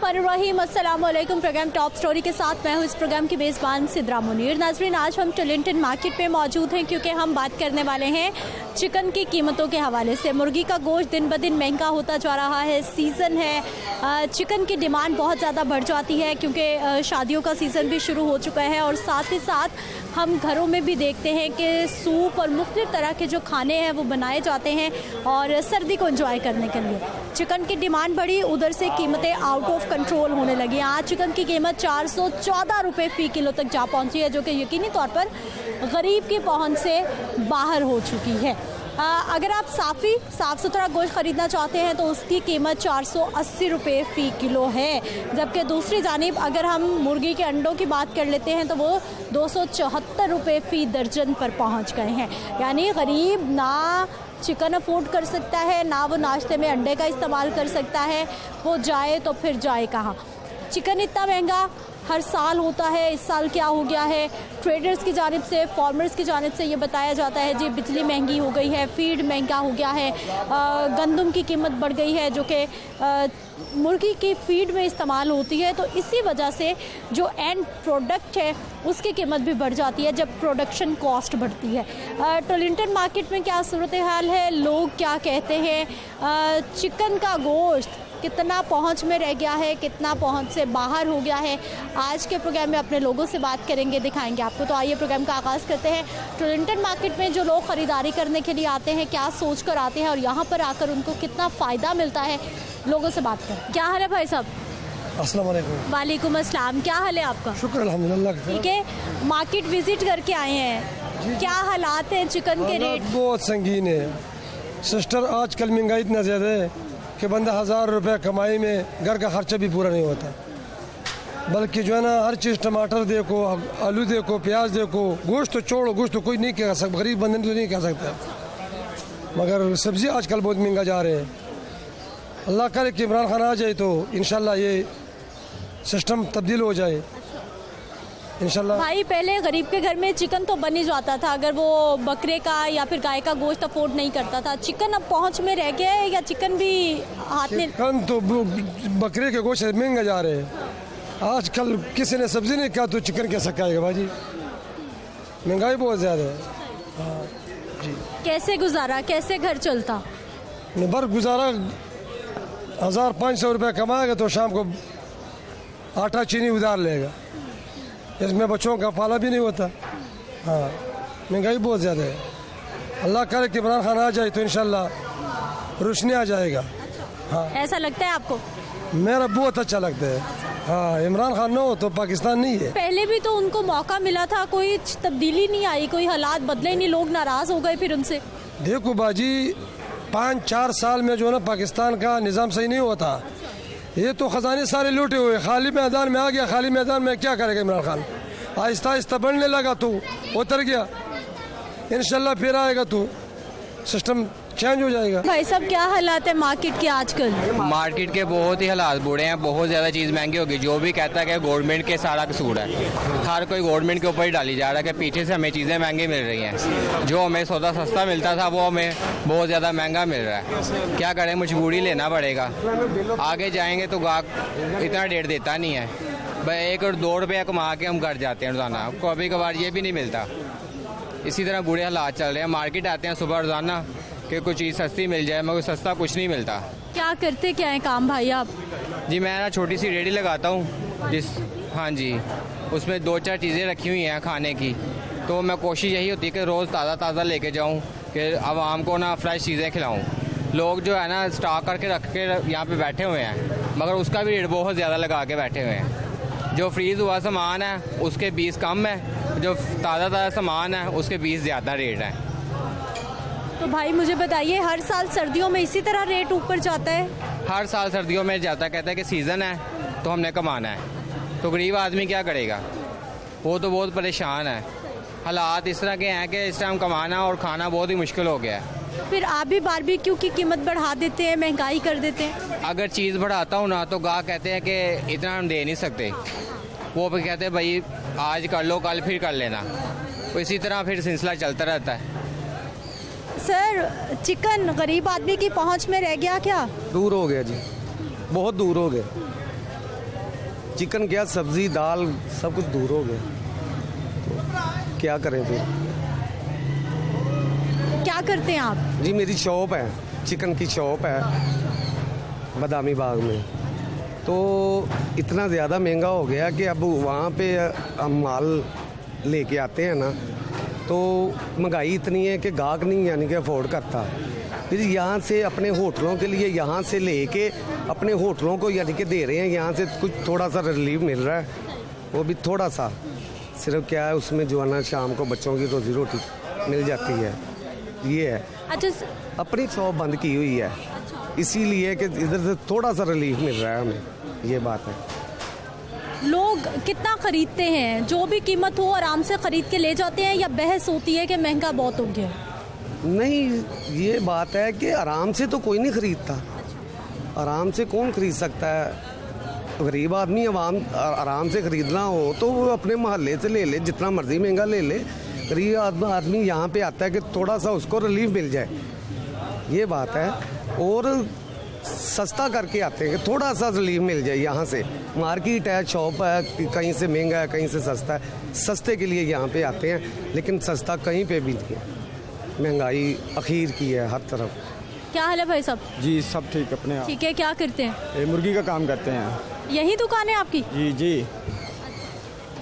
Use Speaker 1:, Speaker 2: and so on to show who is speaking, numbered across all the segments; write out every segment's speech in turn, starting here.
Speaker 1: बिस्मिल्लाहिर्रहमानिर्रहीम। अस्सलाम वालेकुम। प्रोग्राम टॉप स्टोरी के साथ मैं हूँ इस प्रोग्राम की मेज़बान सिद्रा मुनीर। नाज़रीन, आज हम टोरंटो मार्केट में मौजूद हैं क्योंकि हम बात करने वाले हैं चिकन की कीमतों के हवाले से। मुर्गी का गोश्त दिन ब दिन महंगा होता जा रहा है। सीज़न है, चिकन की डिमांड बहुत ज़्यादा बढ़ जाती है क्योंकि शादियों का सीज़न भी शुरू हो चुका है और साथ ही साथ हम घरों में भी देखते हैं कि सूप और मुख्तलिफ तरह के जो खाने हैं वो बनाए जाते हैं और सर्दी को एंजॉय करने के लिए चिकन की डिमांड बढ़ी, उधर से कीमतें आउट ऑफ कंट्रोल होने लगी। आज चिकन की कीमत 414 रुपये फ़ी किलो तक जा पहुंची है, जो कि यकीनी तौर पर गरीब की पहुंच से बाहर हो चुकी है। अगर आप साफ़ सुथरा गोश्त ख़रीदना चाहते हैं तो उसकी कीमत 480 रुपये फ़ी किलो है, जबकि दूसरी जानिब अगर हम मुर्गी के अंडों की बात कर लेते हैं तो वो 274 रुपये फ़ी दर्जन पर पहुंच गए हैं। यानी गरीब ना चिकन अफोर्ड कर सकता है, ना वो नाश्ते में अंडे का इस्तेमाल कर सकता है, वो जाए तो फिर जाए कहाँ। चिकन इतना महंगा हर साल होता है, इस साल क्या हो गया है? ट्रेडर्स की जानिब से, फार्मर्स की जानिब से ये बताया जाता है जी बिजली महंगी हो गई है, फीड महंगा हो गया है, गंदम की कीमत बढ़ गई है जो कि मुर्गी की फीड में इस्तेमाल होती है, तो इसी वजह से जो एंड प्रोडक्ट है उसकी कीमत भी बढ़ जाती है जब प्रोडक्शन कॉस्ट बढ़ती है। टोरंटो मार्केट में क्या सूरत हाल है, लोग क्या कहते हैं, चिकन का गोश्त कितना पहुंच में रह गया है, कितना पहुंच से बाहर हो गया है, आज के प्रोग्राम में अपने लोगों से बात करेंगे, दिखाएंगे आपको। तो आइए प्रोग्राम का आगाज़ करते हैं। टोरंटो मार्केट में जो लोग ख़रीदारी करने के लिए आते हैं क्या सोच कर आते हैं और यहाँ पर आकर उनको कितना फ़ायदा मिलता है, लोगों से बात करें। क्या हाल है भाई साहब?
Speaker 2: अस्सलाम वालेकुम।
Speaker 1: वालेकुम अस्सलाम। क्या हाल है आपका?
Speaker 2: शुक्र अल्हम्दुलिल्लाह।
Speaker 1: ठीक है, मार्केट विजिट करके आए हैं, क्या हालात हैं चिकन के रेट?
Speaker 2: बहुत संगीन है सिस्टर। आजकल महंगाई इतना ज़्यादा है कि बंदा 1000 रुपये कमाई में घर का खर्चा भी पूरा नहीं होता, बल्कि जो है ना हर चीज़, टमाटर देखो, आलू देखो, प्याज देखो, गोश्त तो छोड़ो, गोश्त तो कोई नहीं कह सकता, गरीब बंदे तो नहीं कह सकता, मगर सब्ज़ी आजकल बहुत महंगा जा रहे हैं। अल्लाह करे कि इमरान खान आ जाए तो इंशाल्लाह ये सिस्टम तब्दील हो जाए इंशाल्लाह।
Speaker 1: भाई पहले गरीब के घर में चिकन तो बन ही जाता था अगर वो बकरे का या फिर गाय का गोश्त अफोर्ड नहीं करता था। चिकन अब पहुंच में रह गया है या चिकन भी हाथ में?
Speaker 2: चिकन तो बकरे के गोश्त महंगा जा रहे हैं। आजकल किसी ने सब्जी नहीं खाया तो चिकन कैसा खाएगा भाजी, महंगाई बहुत ज़्यादा है। हाँ जी।
Speaker 1: कैसे गुजारा, कैसे घर चलता?
Speaker 2: बर गुजारा 1500 रुपये कमाएगा तो शाम को आटा चीनी उधार लेगा, इसमें बच्चों का पाला भी नहीं होता। हाँ, महंगाई बहुत ज़्यादा है। अल्लाह करे कि इमरान खान आ जाए तो इंशाल्लाह रोशनी आ जाएगा। हाँ,
Speaker 1: ऐसा लगता है आपको?
Speaker 2: मेरा बहुत अच्छा लगता है। हाँ, इमरान खान ना हो तो पाकिस्तान नहीं है।
Speaker 1: पहले भी तो उनको मौका मिला था, कोई तब्दीली नहीं आई, कोई हालात बदले नहीं, लोग नाराज़ हो गए फिर उनसे।
Speaker 2: देखो बाजी, 5-4 साल में जो है ना पाकिस्तान का निज़ाम सही नहीं होता। ये तो ख़जाने सारे लूटे हुए, खाली मैदान में आ गया। खाली मैदान में क्या करेगा इमरान खान? आहिस्ता आहिस्ता बढ़ने लगा तो उतर गया, इंशाल्लाह फिर आएगा तो सिस्टम चेंज हो जाएगा। भाई
Speaker 1: साहब क्या हालात है मार्केट के आजकल?
Speaker 3: मार्केट के बहुत ही हालात बुरे हैं, बहुत ज़्यादा चीज़ महंगी होगी। जो भी कहता है कि गवर्नमेंट के सारा कसूर है, हर कोई गवर्नमेंट के ऊपर ही डाली जा रहा है कि पीछे से हमें चीज़ें महंगी मिल रही हैं। जो हमें सौदा सस्ता मिलता था वो हमें बहुत ज़्यादा महंगा मिल रहा है। क्या करें, मजबूरी लेना पड़ेगा। आगे जाएंगे तो गाहक इतना रेट देता नहीं है, भाई 1 और 2 रुपये कमा के हम घर जाते हैं रोज़ाना, कभी कभार ये भी नहीं मिलता। इसी तरह बुरे हालात चल रहे हैं। मार्केट आते हैं सुबह रोज़ाना कि कुछ चीज़ सस्ती मिल जाए, मगर सस्ता कुछ नहीं मिलता।
Speaker 1: क्या करते क्या है काम भाई आप?
Speaker 3: जी मैं ना छोटी सी रेडी लगाता हूँ हाँ जी, उसमें 2-4 चीज़ें रखी हुई हैं खाने की, तो मैं कोशिश यही होती है कि रोज़ ताज़ा लेके जाऊँ कि आवाम को ना फ्रेश चीज़ें खिलाऊँ। लोग जो है ना स्टॉक करके रख के यहाँ पे बैठे हुए हैं, मगर उसका भी रेट बहुत ज़्यादा लगा के बैठे हुए हैं। जो फ्रीज़ हुआ सामान है उसके 20 कम है, जो ताज़ा सामान है उसके 20 ज़्यादा रेट है।
Speaker 1: तो भाई मुझे बताइए, हर साल सर्दियों में इसी तरह रेट ऊपर जाता है?
Speaker 3: हर साल सर्दियों में जाता है, कहता है कि सीज़न है तो हमने कमाना है। तो गरीब आदमी क्या करेगा, वो तो बहुत परेशान है। हालात इस तरह के हैं कि इस टाइम कमाना और खाना बहुत ही मुश्किल हो गया है।
Speaker 1: फिर आप भी बारबेक्यू की कीमत बढ़ा देते हैं, महंगाई कर देते हैं।
Speaker 3: अगर चीज़ बढ़ाता हूँ ना तो गाहक कहते हैं कि इतना हम दे नहीं सकते, वो भी कहते हैं भाई आज कर लो, कल फिर कर लेना। तो इसी तरह फिर सिलसिला चलता रहता है।
Speaker 1: सर, चिकन गरीब आदमी की पहुंच में रह गया क्या?
Speaker 4: दूर हो गया जी, बहुत दूर हो गया। चिकन क्या, सब्जी दाल सब कुछ दूर हो गया, तो क्या करें फिर।
Speaker 1: क्या करते हैं आप?
Speaker 4: जी मेरी शॉप है, चिकन की शॉप है बदामी बाग में। तो इतना ज़्यादा महंगा हो गया कि अब वहाँ पे हम माल लेके आते हैं ना, तो महंगाई इतनी है कि गाहक नहीं यानी कि अफोर्ड करता। फिर यहाँ से अपने होटलों के लिए यहाँ से लेके अपने होटलों को यानी कि दे रहे हैं, यहाँ से कुछ थोड़ा सा रिलीफ मिल रहा है, वो भी थोड़ा सा। सिर्फ क्या है उसमें जो है ना शाम को बच्चों की रोजी रोटी मिल जाती है, ये है।
Speaker 1: अच्छा,
Speaker 4: अपनी शॉप बंद की हुई है इसीलिए कि इधर से थोड़ा सा रिलीफ मिल रहा है हमें, ये बात है।
Speaker 1: लोग कितना खरीदते हैं? जो भी कीमत हो आराम से खरीद के ले जाते हैं, या बहस होती है कि महंगा बहुत हो गया?
Speaker 4: नहीं, ये बात है कि आराम से तो कोई नहीं खरीदता, आराम से कौन खरीद सकता है। गरीब आदमी आराम से खरीदना हो तो वो अपने मोहल्ले से ले ले, जितना मर्जी महंगा ले ले। गरीब आदमी यहाँ पे आता है कि थोड़ा सा उसको रिलीफ मिल जाए, ये बात है। और सस्ता करके आते हैं कि थोड़ा सा रिलीफ मिल जाए। यहाँ से मार्केट है, शॉप है, कहीं से महंगा है, कहीं से सस्ता है। सस्ते के लिए यहाँ पे आते हैं, लेकिन सस्ता कहीं पे भी नहीं है, महंगाई अखीर की है हर तरफ।
Speaker 1: क्या हाल है भाई साहब?
Speaker 5: जी सब ठीक, अपने आप।
Speaker 1: ठीक है, क्या करते हैं?
Speaker 5: ये मुर्गी का काम करते हैं।
Speaker 1: यही दुकान है आपकी?
Speaker 5: जी जी।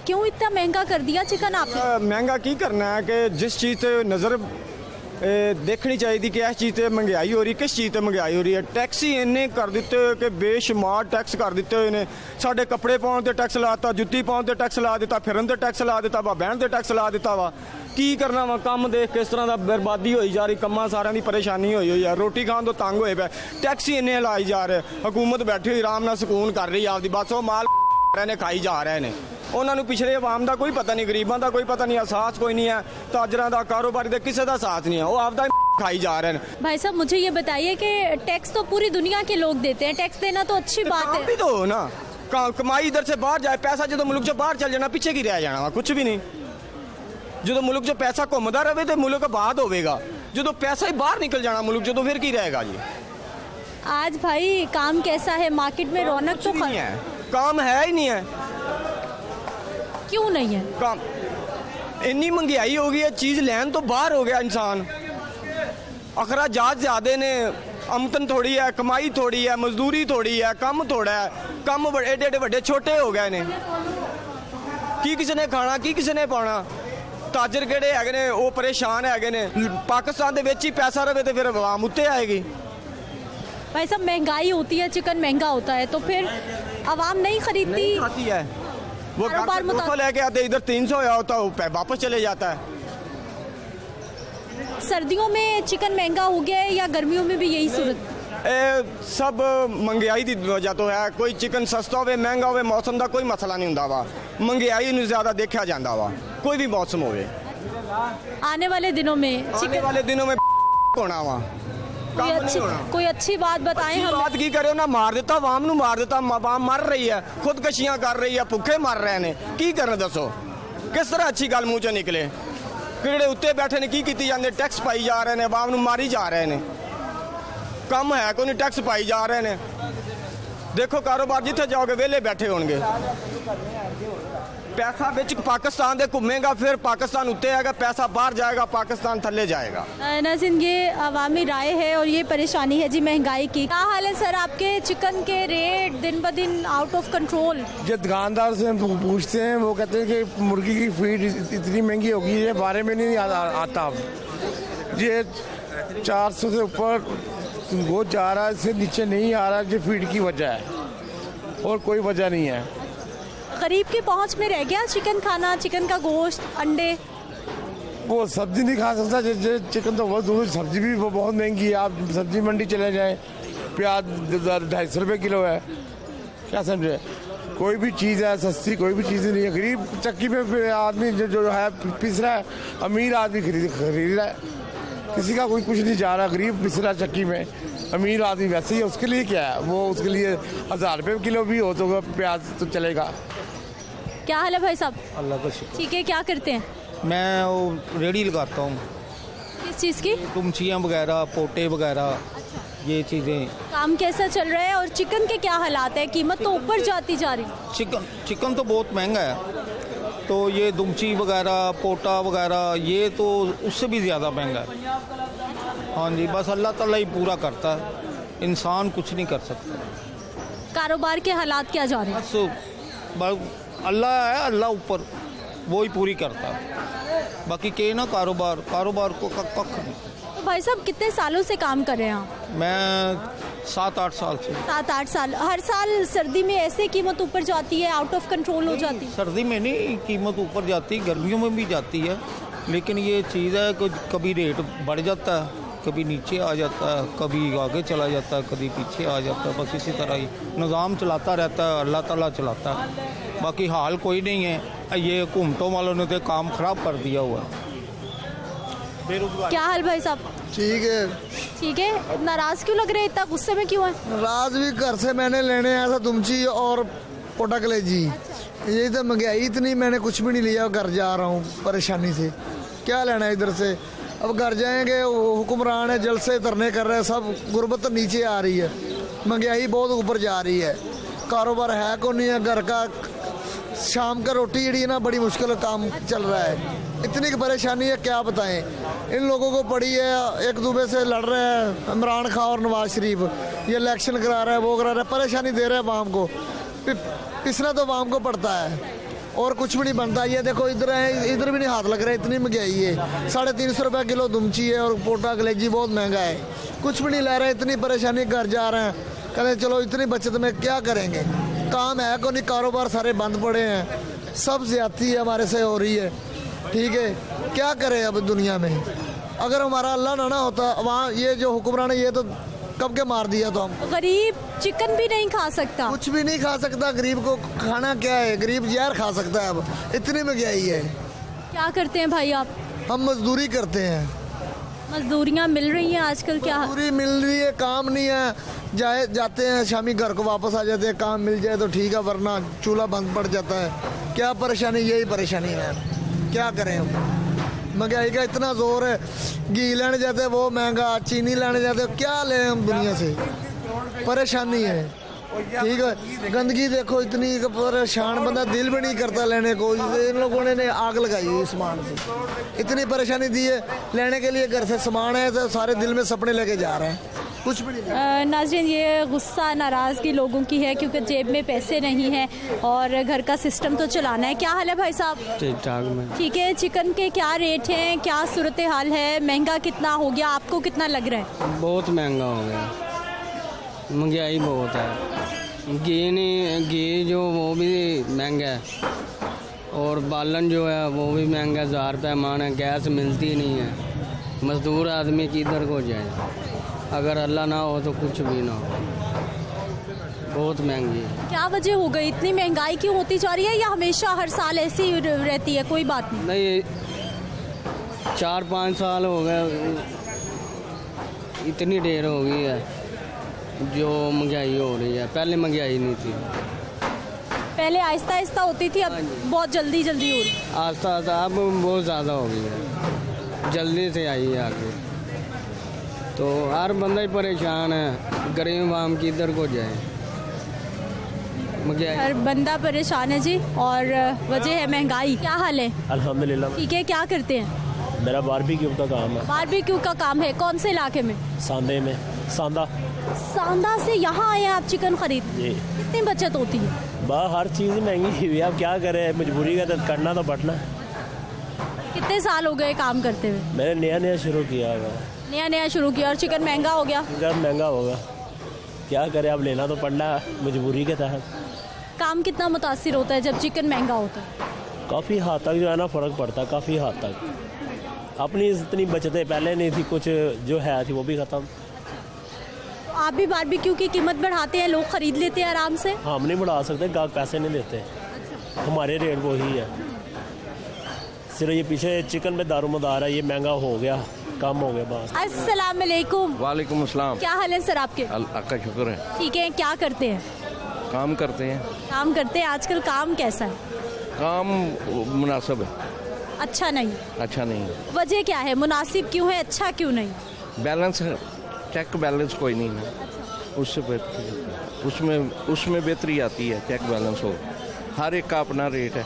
Speaker 1: क्यों इतना महंगा कर दिया चिकन आपने?
Speaker 5: महंगा की करना है कि जिस चीज़ से नज़र देखनी चाहिए कि इस चीज़ से महंगाई हो रही, किस चीज़ से महंगाई हो रही है। टैक्स ही इन्ने कर दिते कि बेशुमार टैक्स कर दिते हुए ने। साढ़े कपड़े पाउण ते टैक्स लाता, जुत्ती पाउण ते टैक्स ला दिता, फिरन ते टैक्स ला दिता वा, बहन ते टैक्स ला दिता वा। की करना वा, काम देख किस तरह का बर्बादी होई जा रही, कम्मा सारिਆਂ ਦੀ परेशानी होई हुई है, रोटी खाण तो तंग होए पे, टैक्स ही इन्ने लाई जा रहे। हुकूमत बैठी हुई आराम नाल सुकून कर रही आपदी, बस वो माल रहे ने खाई जा रहे ने। उन्होंने पिछले आवाम का कोई पता नहीं, गरीबों का कोई पता नहीं, एहसास कोई नहीं है, ताजरां का कारोबारी का किसी का साथ नहीं है, वो आपदा खाई जा रहे हैं।
Speaker 1: भाई साहब मुझे ये बताइए कि टैक्स तो पूरी दुनिया के लोग देते हैं, टैक्स देना तो अच्छी बात
Speaker 5: काम
Speaker 1: है।
Speaker 5: भी तो हो ना, कमाई इधर से बाहर जाए, पैसा जो मुल्क से बाहर चल जाना, पीछे की रह जाना वा, कुछ भी नहीं। जो मुल्क जो पैसा घूमता रहे तो मुल्क बाद होगा, जो पैसा ही बाहर निकल जाना मुल्क जो, तो फिर की रहेगा जी।
Speaker 1: आज भाई काम कैसा है मार्केट में? रौनक तो
Speaker 5: नहीं है, काम है ही नहीं है।
Speaker 1: क्यों नहीं है
Speaker 5: काम? इन्नी महंगाई हो गई है, चीज़ लैन तो बाहर हो गया इंसान। अखराजात ज़्यादा ने, आमदन थोड़ी है, कमाई थोड़ी है, मजदूरी थोड़ी है, कम थोड़ा है, कम एडे एडे बड़े छोटे हो गए ने। की किसी ने खाना, की किसी ने पाना। ताजर किहड़े हैगे ने वो परेशान हैगे ने। पाकिस्तान दे विच ही पैसा रहे तो फिर आवाम उत्ते आएगी।
Speaker 1: भाई साहब महंगाई होती है, चिकन महंगा होता है, तो फिर आवाम नहीं खरीदती।
Speaker 5: नहीं खाती है, वो
Speaker 1: कारोबार
Speaker 5: 200 लेके आते, इधर 300 होता है, वापस चले जाता है।
Speaker 1: सर्दियों में चिकन महंगा हो गया है या गर्मियों में भी यही सूरत?
Speaker 5: सब महंगाई की वजह तो है। कोई चिकन सस्ता हो महंगा हो, मौसम का कोई मसला नहीं होंदा वा, महंगाई नूं ज़्यादा देखा जाता वा, कोई भी मौसम हो।
Speaker 1: आने वाले दिनों में
Speaker 5: आने वाले दिनों में होना वा,
Speaker 1: कोई अच्छी बात बताएं हम।
Speaker 5: बात की करे ना, मार देता आवाम नूं, मार देता, आवाम मर रही है, खुदकशियां कर रही है, भुखे मर रहे हैं। की करन दसो, किस तरह अच्छी गल मूँह चों निकले? किहड़े उत्ते बैठे ने की कीती जांदे, टैक्स पाई जा रहे हैं, आवाम नूं मारी जा रहे हैं। कम है कोई नहीं, टैक्स पाई जा रहे हैं। देखो कारोबार जिथे जाओगे वेले बैठे होंगे, पैसा बिच पाकिस्तान दे घूमेगा, फिर पाकिस्तान उत्ते आएगा, पैसा बाहर जाएगा, पाकिस्तान थल्ले जाएगा।
Speaker 1: नाज़रीन ये अवामी राय है और ये परेशानी है जी महंगाई की। क्या हाल है सर आपके? चिकन के रेट दिन ब दिन आउट ऑफ कंट्रोल।
Speaker 2: जो दुकानदार से हम पूछते हैं वो कहते हैं कि मुर्गी की फीड इतनी महंगी हो गई है, बारे में नहीं आता। अब ये 400 से ऊपर वो जा रहा है, इससे नीचे नहीं आ रहा, जो फीड की वजह है और कोई वजह नहीं है।
Speaker 1: गरीब की पहुंच में रह गया चिकन खाना, चिकन का गोश्त, अंडे।
Speaker 2: वो सब्जी नहीं खा सकता, चिकन तो बहुत दूर, सब्जी भी बहुत महंगी है। आप सब्जी मंडी चले जाएं, प्याज 250 रुपये किलो है, क्या समझे? कोई भी चीज़ है सस्ती, कोई भी चीज़ नहीं है। गरीब चक्की में आदमी जो है पिस रहा है, अमीर आदमी खरीद रहा है, किसी का कोई कुछ नहीं जा रहा। गरीब पिस रहा चक्की में, अमीर आदमी वैसे ही है। उसके लिए क्या है, वो उसके लिए 1000 रुपये किलो भी हो तो प्याज तो चलेगा।
Speaker 1: क्या हाल है भाई साहब?
Speaker 6: अल्लाह का शुक्र।
Speaker 1: ठीक है, क्या करते हैं?
Speaker 6: मैं वो रेडी लगाता हूँ।
Speaker 1: किस चीज़ की?
Speaker 6: तुमचियाँ वगैरह, पोटे वगैरह, ये चीज़ें।
Speaker 1: काम कैसा चल रहा है और चिकन के क्या हालात है? कीमत तो ऊपर जाती जा रही है।
Speaker 6: चिकन तो बहुत महंगा है, तो ये दुमची वगैरह, पोटा वगैरह, ये तो उससे भी ज़्यादा महंगा है। हाँ जी, बस अल्लाह ताला ही पूरा करता है, इंसान कुछ नहीं कर सकता।
Speaker 1: कारोबार के हालात क्या जा रहे हैं?
Speaker 6: बस अल्लाह है, अल्लाह ऊपर, वो ही पूरी करता है। बाकी के ना कारोबार को कख नहीं।
Speaker 1: तो भाई साहब कितने सालों से काम कर रहे हैं आप?
Speaker 6: मैं 7-8 साल से।
Speaker 1: 7-8 साल। हर साल सर्दी में ऐसे कीमत ऊपर जाती है, आउट ऑफ कंट्रोल हो जाती है?
Speaker 6: सर्दी में नहीं कीमत ऊपर जाती, गर्मियों में भी जाती है, लेकिन ये चीज़ है कि कभी रेट बढ़ जाता है, कभी नीचे आ जाता है, कभी आगे चला जाता है, कभी पीछे आ जाता है। बस इसी तरह ही निज़ाम चलाता रहता है, अल्लाह ताला चलाता है। बाकी हाल कोई नहीं है, ये हुकूमतों वालों ने तो काम ख़राब कर दिया हुआ है।
Speaker 1: क्या हाल भाई साहब?
Speaker 7: ठीक है।
Speaker 1: ठीक है। नाराज क्यों लग रहे हैं, इतना गुस्से में क्यों है?
Speaker 7: राज भी घर से मैंने लेने आया था तुमची और पोटा कलेजी। यही तो महंगाई इतनी, मैंने कुछ भी नहीं लिया, घर जा रहा हूँ परेशानी से। क्या लेना है इधर से? अब घर जाएंगे, हुक्मरान है जलसे धरने कर रहे हैं, सब गुर्बत नीचे आ रही है, महंगाई बहुत ऊपर जा रही है, कारोबार है को नहीं है, घर का शाम का रोटी जड़ी है ना, बड़ी मुश्किल काम चल रहा है। इतनी परेशानी है क्या बताएं। इन लोगों को पड़ी है, एक दूसरे से लड़ रहे हैं, इमरान खान और नवाज शरीफ, ये इलेक्शन करा रहा है, वो करा रहा है, परेशानी दे रहे हैं वाम को। पिसना तो वाम को पड़ता है और कुछ भी नहीं बनता। ये देखो इधर है, इधर भी नहीं हाथ लग रहा है, इतनी महंगाई है। 350 रुपये किलो दुमची है और पोटा कलेजी बहुत महंगा है, कुछ भी नहीं ला रहे, इतनी परेशानी। घर जा रहे हैं, कहते चलो इतनी बचत में क्या करेंगे, काम है को नहीं, कारोबार सारे बंद पड़े हैं, सब ज्यादती है हमारे से हो रही है। ठीक है, क्या करें अब दुनिया में? अगर हमारा अल्लाह ना होता, वहाँ ये जो हुक्मरान है ये तो कब के मार दिया तो हम।
Speaker 1: गरीब चिकन भी नहीं खा सकता,
Speaker 7: कुछ भी नहीं खा सकता। गरीब को खाना क्या है? गरीब जहर खा सकता है। अब इतनी महंगाई है।
Speaker 1: क्या करते हैं भाई आप?
Speaker 7: हम मजदूरी करते हैं।
Speaker 1: मजदूरियाँ मिल रही हैं आजकल? क्या
Speaker 7: मजदूरी मिल रही है, काम नहीं है, जाते हैं शामी घर को वापस आ जाते हैं। काम मिल जाए तो ठीक है, वरना चूल्हा बंद पड़ जाता है। क्या परेशानी? यही परेशानी है, क्या करें हम? महंगाई का इतना जोर है, घी लेने जाते वो महंगा, चीनी लेने जाते, क्या लें हम दुनिया से? परेशानी है। ठीक है, गंदगी देखो इतनी, परेशान बंदा दिल भी नहीं करता लेने को। इन लोगों ने आग लगाई है सामान से, इतनी परेशानी दी है। लेने के लिए घर से सामान है तो सारे दिल में सपने लेके जा रहे हैं, कुछ भी नहीं।
Speaker 1: नाज़रीन, ये गुस्सा नाराज़गी लोगों की है क्योंकि जेब में पैसे नहीं हैं और घर का सिस्टम तो चलाना है। क्या हाल है भाई साहब?
Speaker 8: ठीक ठाक में।
Speaker 1: ठीक है। चिकन के क्या रेट हैं, क्या सूरत हाल है? महंगा कितना हो गया? आपको कितना लग रहा है?
Speaker 8: बहुत महंगा हो गया, महंगाई बहुत है। घी जो वो भी महंगा है और बालन जो है वो भी महंगा, 1000 रुपये मान है। गैस मिलती नहीं है, मजदूर आदमी किधर को जाए? अगर अल्लाह ना हो तो कुछ भी ना हो, बहुत महंगी है।
Speaker 1: क्या वजह हो गई, इतनी महंगाई क्यों होती जा रही है, या हमेशा हर साल ऐसी रहती है? कोई बात
Speaker 8: नहीं, 4-5 साल हो गए, इतनी देर हो गई है जो महंगाई हो रही है। पहले महंगाई नहीं थी,
Speaker 1: पहले आहिस्ता आहिस्ता होती थी, अब बहुत जल्दी हो रही है।
Speaker 8: आस्ता आस्ता अब बहुत ज़्यादा हो गई है, जल्दी से आई है आगे। तो हर बंदा ही परेशान है, गरीब आम किधर को जाए?
Speaker 1: हर बंदा परेशान है जी, और वजह है महंगाई। क्या हाल है?
Speaker 9: अल्हम्दुलिल्लाह।
Speaker 1: ठीक है। क्या करते हैं?
Speaker 9: मेरा बारबेक्यू का काम है।
Speaker 1: बारबेक्यू का काम है? कौन से इलाके में?
Speaker 9: सांदे में। सांदा
Speaker 1: से यहाँ आए आप चिकन खरीद?
Speaker 9: जी।
Speaker 1: कितनी बचत होती है?
Speaker 9: हर चीज़ महंगी हुई है, अब क्या करें, मजबूरी का तो करना तो पड़ना।
Speaker 1: कितने साल हो गए काम करते हुए?
Speaker 9: मैंने नया शुरू किया हुआ।
Speaker 1: नया शुरू किया और चिकन महंगा हो गया?
Speaker 9: चिकन महंगा होगा, क्या करें, अब लेना तो पड़ना मजबूरी के तहत।
Speaker 1: काम कितना मुतासिर होता है जब चिकन महंगा होता है?
Speaker 9: काफ़ी हद तक जो है ना फ़र्क पड़ता है, काफ़ी हद तक। अपनी इतनी बचतें पहले नहीं थी, कुछ जो है थी वो भी ख़त्म।
Speaker 1: तो आप भी बारबेक्यू की कीमत बढ़ाते हैं, लोग खरीद लेते हैं आराम से?
Speaker 9: हम नहीं बढ़ा सकते, गाहक पैसे नहीं देते, हमारे रेट वही है। सिर्फ ये पीछे चिकन में दारोमदार है, ये महंगा हो गया, कम हो गया बस।
Speaker 1: अस्सलाम वालेकुम।
Speaker 10: वालेकुम अस्सलाम।
Speaker 1: क्या हाल है सर आपके?
Speaker 10: अल्लाह का शुक्र है।
Speaker 1: ठीक है। क्या करते हैं?
Speaker 10: काम करते हैं।
Speaker 1: काम करते हैं। आजकल काम कैसा है?
Speaker 10: काम मुनासिब है।
Speaker 1: अच्छा नहीं,
Speaker 10: अच्छा नहीं।
Speaker 1: वजह क्या है? मुनासिब क्यों है, अच्छा क्यों नहीं?
Speaker 10: बैलेंस, चेक बैलेंस कोई नहीं है, उससे उसमें बेहतरी आती है। चेक बैलेंस हो, हर एक का अपना रेट है,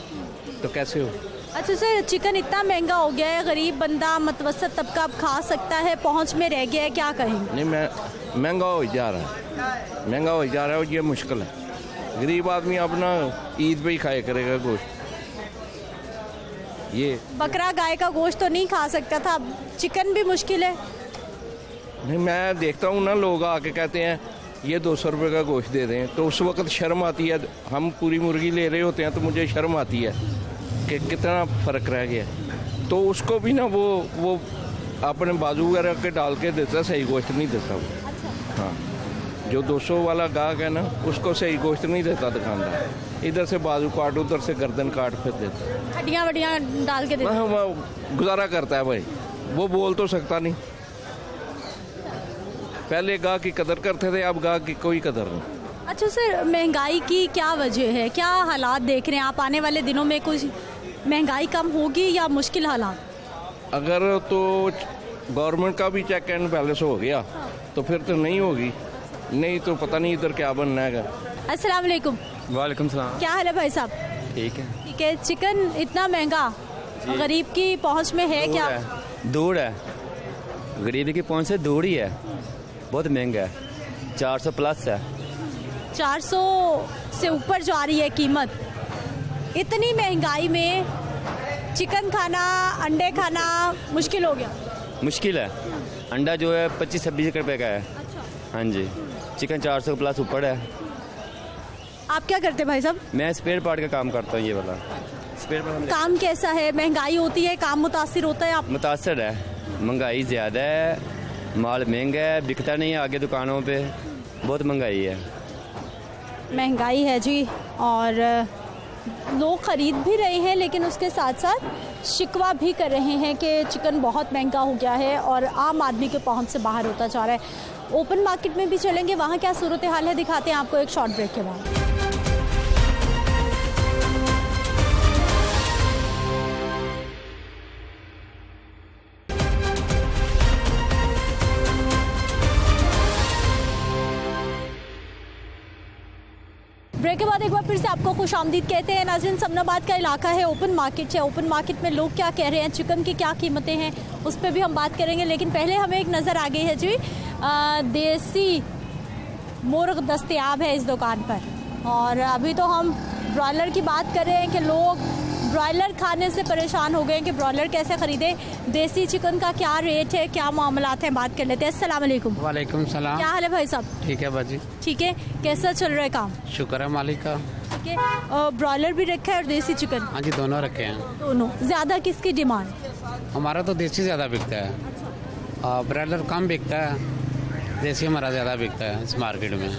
Speaker 10: तो कैसे हो?
Speaker 1: अच्छा सर, चिकन इतना महंगा हो गया है, गरीब बंदा मतवसत तबका अब खा सकता है, पहुंच में रह गया है, क्या कहेंगे?
Speaker 10: नहीं, मैं महंगा हो जा रहा है, महंगा हो जा रहा है, और ये मुश्किल है। गरीब आदमी अपना ईद पे ही खाया करेगा गोश्त। ये
Speaker 1: बकरा गाय का गोश्त तो नहीं खा सकता था, चिकन भी मुश्किल है।
Speaker 10: नहीं, मैं देखता हूँ ना, लोग आके कहते हैं ये 200 रुपये का गोश्त दे दें, तो उस वक्त शर्म आती है। हम पूरी मुर्गी ले रहे होते हैं तो मुझे शर्म आती है कि कितना फ़र्क रह गया। तो उसको भी ना वो अपने बाजू वगैरह के डाल के देता, सही गोश्त नहीं देता वो। हाँ, जो 200 वाला गाहक है ना, उसको सही गोश्त नहीं देता दुकानदार। इधर से बाजू काट, उधर से गर्दन काट फिर देता,
Speaker 1: हड्डियाँ वड्डियाँ डाल के देता।
Speaker 10: हाँ, वो गुजारा करता है भाई, वो बोल तो सकता नहीं। पहले गाहक की कदर करते थे, अब गाहक की कोई कदर नहीं।
Speaker 1: अच्छा सर, महंगाई की क्या वजह है, क्या हालात देख रहे हैं आप? आने वाले दिनों में कुछ महंगाई कम होगी या मुश्किल हालात?
Speaker 10: अगर तो गवर्नमेंट का भी चेक एंड बैलेंस हो गया तो फिर तो नहीं होगी, नहीं तो पता नहीं इधर क्या बनना है।
Speaker 1: अस्सलाम वालेकुम।
Speaker 11: वालेकुम सलाम।
Speaker 1: क्या हाल है भाई साहब?
Speaker 11: ठीक है।
Speaker 1: ठीक है। चिकन इतना महंगा, गरीब की पहुंच में है क्या?
Speaker 11: दूर है, गरीबी की पहुंच से दूर ही है, बहुत महंगा है, 400 प्लस है।
Speaker 1: 400 से ऊपर जा रही है कीमत। इतनी महंगाई में चिकन खाना, अंडे खाना मुश्किल हो गया।
Speaker 11: मुश्किल है। अंडा जो है 25-26 रुपये का है। हाँ जी। चिकन 400 प्लस ऊपर है।
Speaker 1: आप क्या करते हैं भाई साहब?
Speaker 11: मैं स्पेयर पार्ट का काम करता हूँ, ये वाला स्पेयर पार्ट।
Speaker 1: काम कैसा है? महंगाई होती है, काम मुतासिर होता है? आप
Speaker 11: मुतासर है, महंगाई ज़्यादा है, माल महंगा है, बिकता नहीं है आगे दुकानों पे, बहुत महंगाई है।
Speaker 1: महंगाई है जी, और लोग ख़रीद भी रहे हैं, लेकिन उसके साथ साथ शिकवा भी कर रहे हैं कि चिकन बहुत महंगा हो गया है और आम आदमी के पहुंच से बाहर होता जा रहा है। ओपन मार्केट में भी चलेंगे, वहाँ क्या सूरत हाल है दिखाते हैं आपको एक शॉर्ट ब्रेक के बाद। ब्रेक के बाद एक बार फिर से आपको खुशामदीद कहते हैं। नाज़रीन, समनाबाद का इलाका है, ओपन मार्केट है। ओपन मार्केट में लोग क्या कह रहे हैं, चिकन की क्या कीमतें हैं, उस पर भी हम बात करेंगे। लेकिन पहले हमें एक नज़र आ गई है जी, देसी मुर्ग दस्तयाब है इस दुकान पर। और अभी तो हम ब्रॉयलर की बात कर रहे हैं कि लोग ब्रॉयलर खाने से परेशान हो गए हैं कि ब्रॉयलर कैसे ख़रीदें। देसी चिकन का क्या रेट है, क्या मामलात हैं, बात कर लेते हैं। अस्सलाम वालेकुम।
Speaker 8: वालेकुम सलाम।
Speaker 1: क्या हाल है भाई साहब?
Speaker 8: ठीक है बाजी।
Speaker 1: ठीक है। कैसा चल रहा है काम?
Speaker 8: शुक्र है मालिक का।
Speaker 1: ठीक है। ब्रॉयलर भी रखा है और देसी चिकन?
Speaker 8: हाँ जी, दोनों रखे हैं।
Speaker 1: दोनों। ज़्यादा किसकी डिमांड?
Speaker 8: हमारा तो देसी ज़्यादा बिकता है, ब्रॉयलर कम बिकता है, देसी हमारा ज़्यादा बिकता है इस मार्केट में।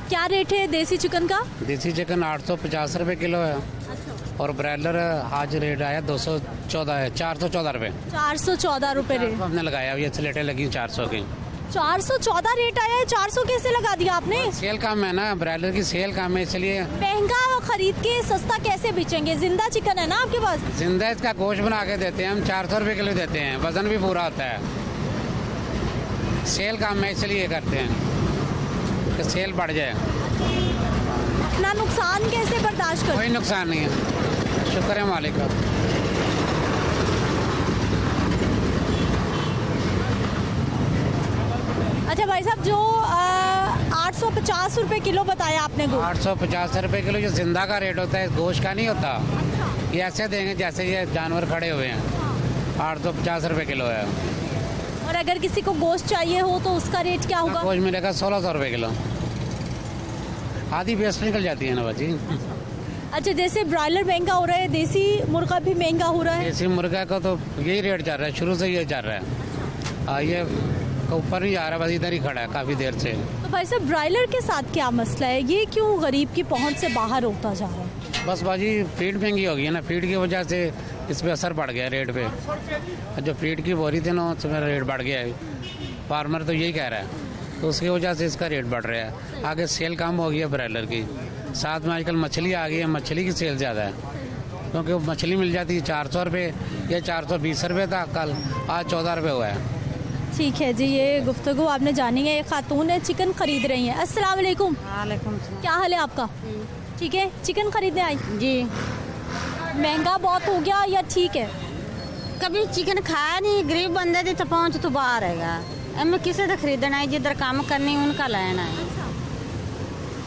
Speaker 1: क्या रेट है देसी चिकन का?
Speaker 8: देसी चिकन 850 रुपये किलो है और ब्रॉयलर आज रेट आया 214 है, 414 रुपये।
Speaker 1: 414 रुपये रेट
Speaker 8: हमने लगाया, ये स्लेटें लगी 400 की।
Speaker 1: 414 रेट आया है, 400 कैसे लगा दिया आपने?
Speaker 8: सेल काम है ना, ब्रॉयलर की सेल काम है, इसलिए
Speaker 1: महंगा खरीद के सस्ता कैसे बेचेंगे? जिंदा चिकन है ना आपके पास?
Speaker 8: जिंदा इसका गोश्त बना के देते हैं हम, 400 रुपये किलो देते हैं, वजन भी पूरा होता है। सेल काम है, इसलिए करते हैं कि सेल बढ़ जाए।
Speaker 1: अपना नुकसान कैसे बर्दाश्त कर?
Speaker 8: कोई नुकसान नहीं है, शुक्र है मालिक का।
Speaker 1: अच्छा भाई साहब, जो 850 रुपये किलो बताया आपने गोश्त?
Speaker 8: 850 रुपये किलो जो जिंदा का रेट होता है, गोश्त का नहीं होता। ये ऐसे देंगे जैसे ये जानवर खड़े हुए हैं। 850 रुपये किलो है।
Speaker 1: और अगर किसी को गोश्त चाहिए हो तो उसका रेट क्या होगा?
Speaker 8: गोश्त मिलेगा 1600 रुपये किलो। आधी वेस्ट निकल जाती है ना बाजी।
Speaker 1: अच्छा, जैसे ब्रॉयलर महंगा हो रहा है, देसी मुर्गा भी महंगा हो रहा है?
Speaker 8: देसी मुर्गा का तो यही रेट चल रहा है, शुरू से यही चल रहा है। ये ऊपर नहीं जा रहा, बस इधर ही खड़ा है काफ़ी देर से।
Speaker 1: तो भाई साहब, ब्रॉयलर के साथ क्या मसला है? ये क्यों गरीब की पहुंच से बाहर होता जा रहा है?
Speaker 8: बस बाजी फीड महंगी हो गई है ना, फीड की वजह से इस पर असर पड़ गया रेट पे। जो फीड की बोरी थी ना, उसमें रेट बढ़ गया है। फार्मर तो यही कह रहा है, तो उसकी वजह से इसका रेट बढ़ रहा है। आगे सेल कम हो गई है ब्रॉयलर की, साथ में आजकल मछली आ गई है, मछली की सेल ज़्यादा है,
Speaker 12: क्योंकि वो मछली मिल जाती है 400 रुपये या 420 रुपये था कल, आज 14 रुपये हुआ है।
Speaker 1: ठीक है जी, ये गुफ्तगू आपने जानी है। एक खातून है, चिकन खरीद रही हैं। अस्सलाम वालेकुम।
Speaker 13: वालेकुम।
Speaker 1: क्या हाल है आपका? ठीक है, चिकन खरीदने आई
Speaker 13: जी।
Speaker 1: महंगा बहुत हो गया या ठीक है?
Speaker 13: कभी चिकन खाया नहीं, गरीब बंदे दी तो पहुंच तो बाहर हैगा। मैं किसे तो खरीदना है, जिधर काम करनी उनका लेना है।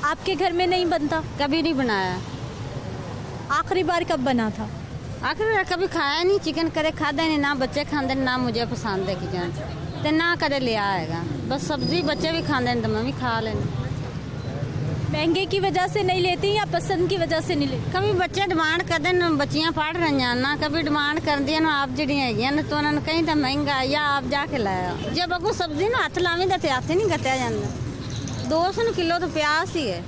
Speaker 1: आपके घर में नहीं बनता?
Speaker 13: कभी नहीं बनाया।
Speaker 1: आखिरी बार कब बना था?
Speaker 13: आखिरी बार कभी खाया नहीं चिकन, कदे खादा नहीं, ना बच्चे खाते ना मुझे पसंद है चिकन, तो ना कदे लिया आएगा। बस सब्जी बच्चे भी खाते तो मैं भी खा लेना।
Speaker 1: महंगे की वजह से नहीं लेती या पसंद की वजह से नहीं लेती?
Speaker 13: कभी बच्चे डिमांड करते हैं, बच्चियां पढ़ रही हैं ना, कभी डिमांड कर दी ना आप जी है तो उन्होंने कहीं तो महंगा या आप जाके लाया। जब अगू सब्जी ना हथ लावी तो हाथ नहीं गत्या जाता। 200 किलो तो प्याज ही है।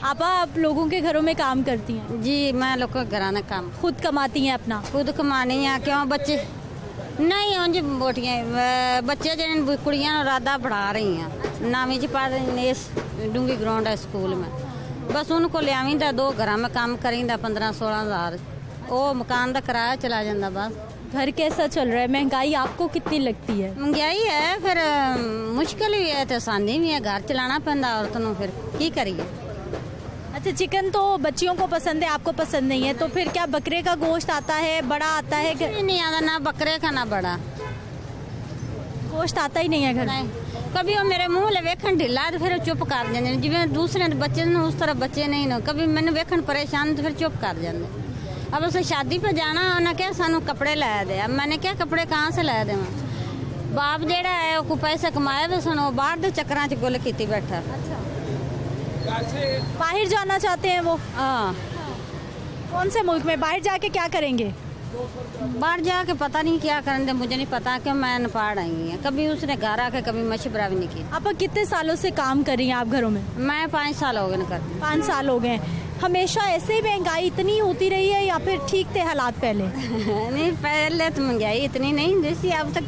Speaker 1: आप लोगों के घरों में काम करती हैं?
Speaker 13: जी, मैं लोगों के घराना काम
Speaker 1: खुद कमाती हैं अपना?
Speaker 13: खुद कमानी है। क्यों बच्चे नहीं उंज बोटियाँ बच्चे जिन कुड़ियाँ राधा पढ़ा रही हैं, नामी जी पढ़ रही इस डूंगी ग्राउंड है स्कूल में। बस उनको ले आवी 2 घर में काम करी 15-16 हज़ार, वो मकान का किराया चला जाता। बस
Speaker 1: घर कैसा चल रहा है? महंगाई आपको कितनी लगती है?
Speaker 13: महंगाई है, फिर मुश्किल भी है तो आसानी भी है, घर चलाना पैंदा औरत नूं, फिर की करिए।
Speaker 1: अच्छा, चिकन तो बच्चियों को पसंद है, आपको पसंद नहीं है, तो फिर क्या बकरे का गोश्त आता है, बड़ा आता है?
Speaker 13: नहीं आता, ना बकरे का ना बड़ा
Speaker 1: गोश्त आता ही नहीं है घर में?
Speaker 13: कभी वो मेरे मुंह ले वेखन ढिला तो फिर चुप कर देंगे, जिवें दूसरे बच्चे ने उस तरह बच्चे नहीं ना। कभी मैंने वेखन परेशान तो फिर चुप कर जाते। अब उसे शादी पे जाना, उन्हें क्या सानू कपड़े लाया दे। अब मैंने क्या कपड़े कहाँ से लाया दे? बाप जेड़ा है वो पैसे कमाए वे सन, वो बाहर के चक्कर च गुल की बैठा।
Speaker 1: बाहर जाना चाहते हैं वो?
Speaker 13: हाँ।
Speaker 1: कौन से मुल्क में? बाहर जाके क्या करेंगे?
Speaker 13: बाहर जाके पता नहीं क्या करेंगे, मुझे नहीं पता, कि मैं नेपाल आई है। कभी उसने घर आके कभी मशवरा भी नहीं किया।
Speaker 1: आप कितने सालों से काम कर रही हैं आप घरों में?
Speaker 13: मैं 5 साल हो गए कर।
Speaker 1: 5 साल हो गए। हमेशा ऐसे ही महंगाई इतनी होती रही है या फिर ठीक थे हालात पहले?
Speaker 13: नहीं, पहले तो महंगाई इतनी नहीं जैसी अब तक।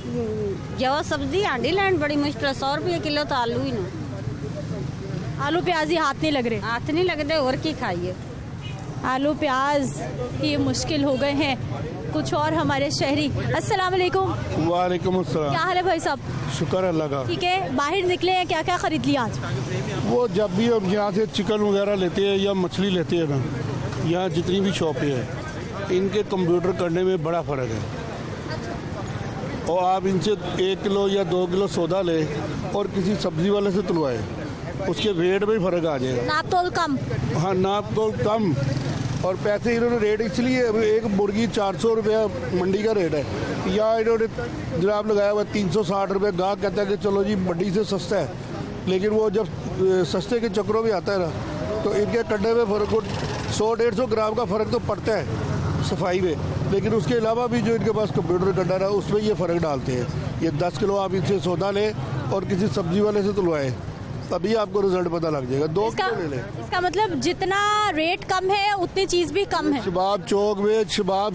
Speaker 13: जो सब्जी आंडी लैंड बड़ी मुश्किल, 100 रुपये किलो तो आलू ही ना।
Speaker 1: आलू प्याज ही हाथ नहीं लग रहे?
Speaker 13: हाथ नहीं लगते, और की खाइए।
Speaker 1: आलू प्याज ये मुश्किल हो गए हैं। कुछ और हमारे शहरी। अस्सलाम वालेकुम।
Speaker 14: वालेकुम अस्सलाम।
Speaker 1: क्या हाल है भाई साहब?
Speaker 14: शुक्र अल्लाह का।
Speaker 1: ठीक है, बाहर निकले हैं, क्या क्या खरीद लिया आज?
Speaker 14: वो जब भी अब यहाँ से चिकन वगैरह लेते हैं या मछली लेते हैं ना, यहाँ जितनी भी शॉपें हैं इनके कंप्यूटर करने में बड़ा फ़र्क है। और आप इनसे 1 किलो या 2 किलो सौदा ले और किसी सब्जी वाले से तुलवाए, उसके रेट में फ़र्क आ जाएगा।
Speaker 1: नाप तोल कम?
Speaker 14: हाँ, नाप तोल कम। और पैसे इन्होंने रेट इसलिए, एक मुर्गी 400 रुपया मंडी का रेट है, या इन्होंने जनाब लगाया हुआ 360 रुपये। गाहक कहता है कि चलो जी मंडी से सस्ता है, लेकिन वो जब सस्ते के चक्रों में आता है ना तो इनके कड्डे में फ़र्क 100-150 ग्राम का फ़र्क तो पड़ता है सफाई में, लेकिन उसके अलावा भी जो इनके पास कंप्यूटर कड्डा रहा उसमें ये फ़र्क डालते हैं। ये 10 किलो आप इनसे सौदा लें और किसी सब्जी वाले से तुलवाएँ, तभी आपको रिजल्ट पता लग जाएगा। 2 किलो ले लें।
Speaker 1: इसका मतलब जितना रेट कम है उतनी चीज़ भी कम है।
Speaker 14: शबाब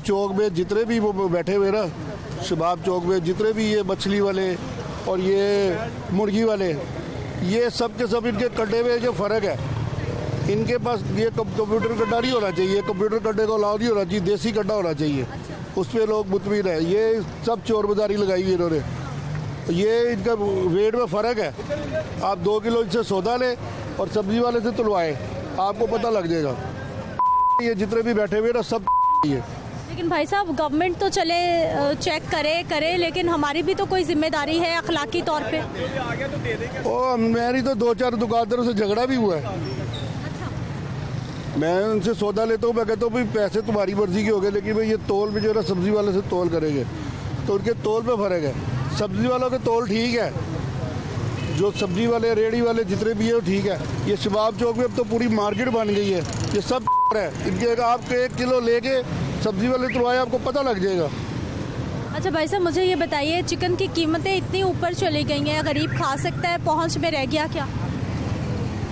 Speaker 14: चौक में जितने भी वो बैठे हुए ना, शबाब चौक में जितने भी ये मछली वाले और ये मुर्गी वाले, ये सब के सब इनके कड्डे में जो फ़र्क है, इनके पास ये कंप्यूटर कड्डा नहीं होना चाहिए, कंप्यूटर कड्डे को अलाउ नहीं होना चाहिए, देसी कड्डा होना चाहिए, उस पर लोग मुतमिन है। ये सब चोर बाजारी लगाई हुई इन्होंने, ये इनका वेट में फ़र्क है। आप 2 किलो इनसे सौदा लें और सब्जी वाले से तुलवाएं, आपको पता लग जाएगा। ये जितने भी बैठे हुए ना सब ये।
Speaker 1: लेकिन भाई साहब, गवर्नमेंट तो चले चेक करे, लेकिन हमारी भी तो कोई जिम्मेदारी है अखलाकी तौर पे।
Speaker 14: ओ, मेरी तो 2-4 दुकानदारों से झगड़ा भी हुआ है। मैं उनसे सौदा लेता हूँ, मैं कहता हूँ भाई पैसे तुम्हारी मर्जी के हो गए, लेकिन भाई ये तोल में जो है ना सब्जी वाले से तोल करेंगे, तो उनके तोल में फ़र्क है। सब्जी वालों के तोल ठीक है, जो सब्जी वाले रेडी वाले जितने भी है वो ठीक है। ये शबाब चौक में अब तो पूरी मार्केट बन गई है, ये सब है इनके। आप 1 किलो लेके सब्जी वाले तुलवाए, आपको पता लग जाएगा।
Speaker 1: अच्छा भाई साहब, मुझे ये बताइए, चिकन की कीमतें इतनी ऊपर चली गई हैं, गरीब खा सकता है? पहुंच में रह गया क्या?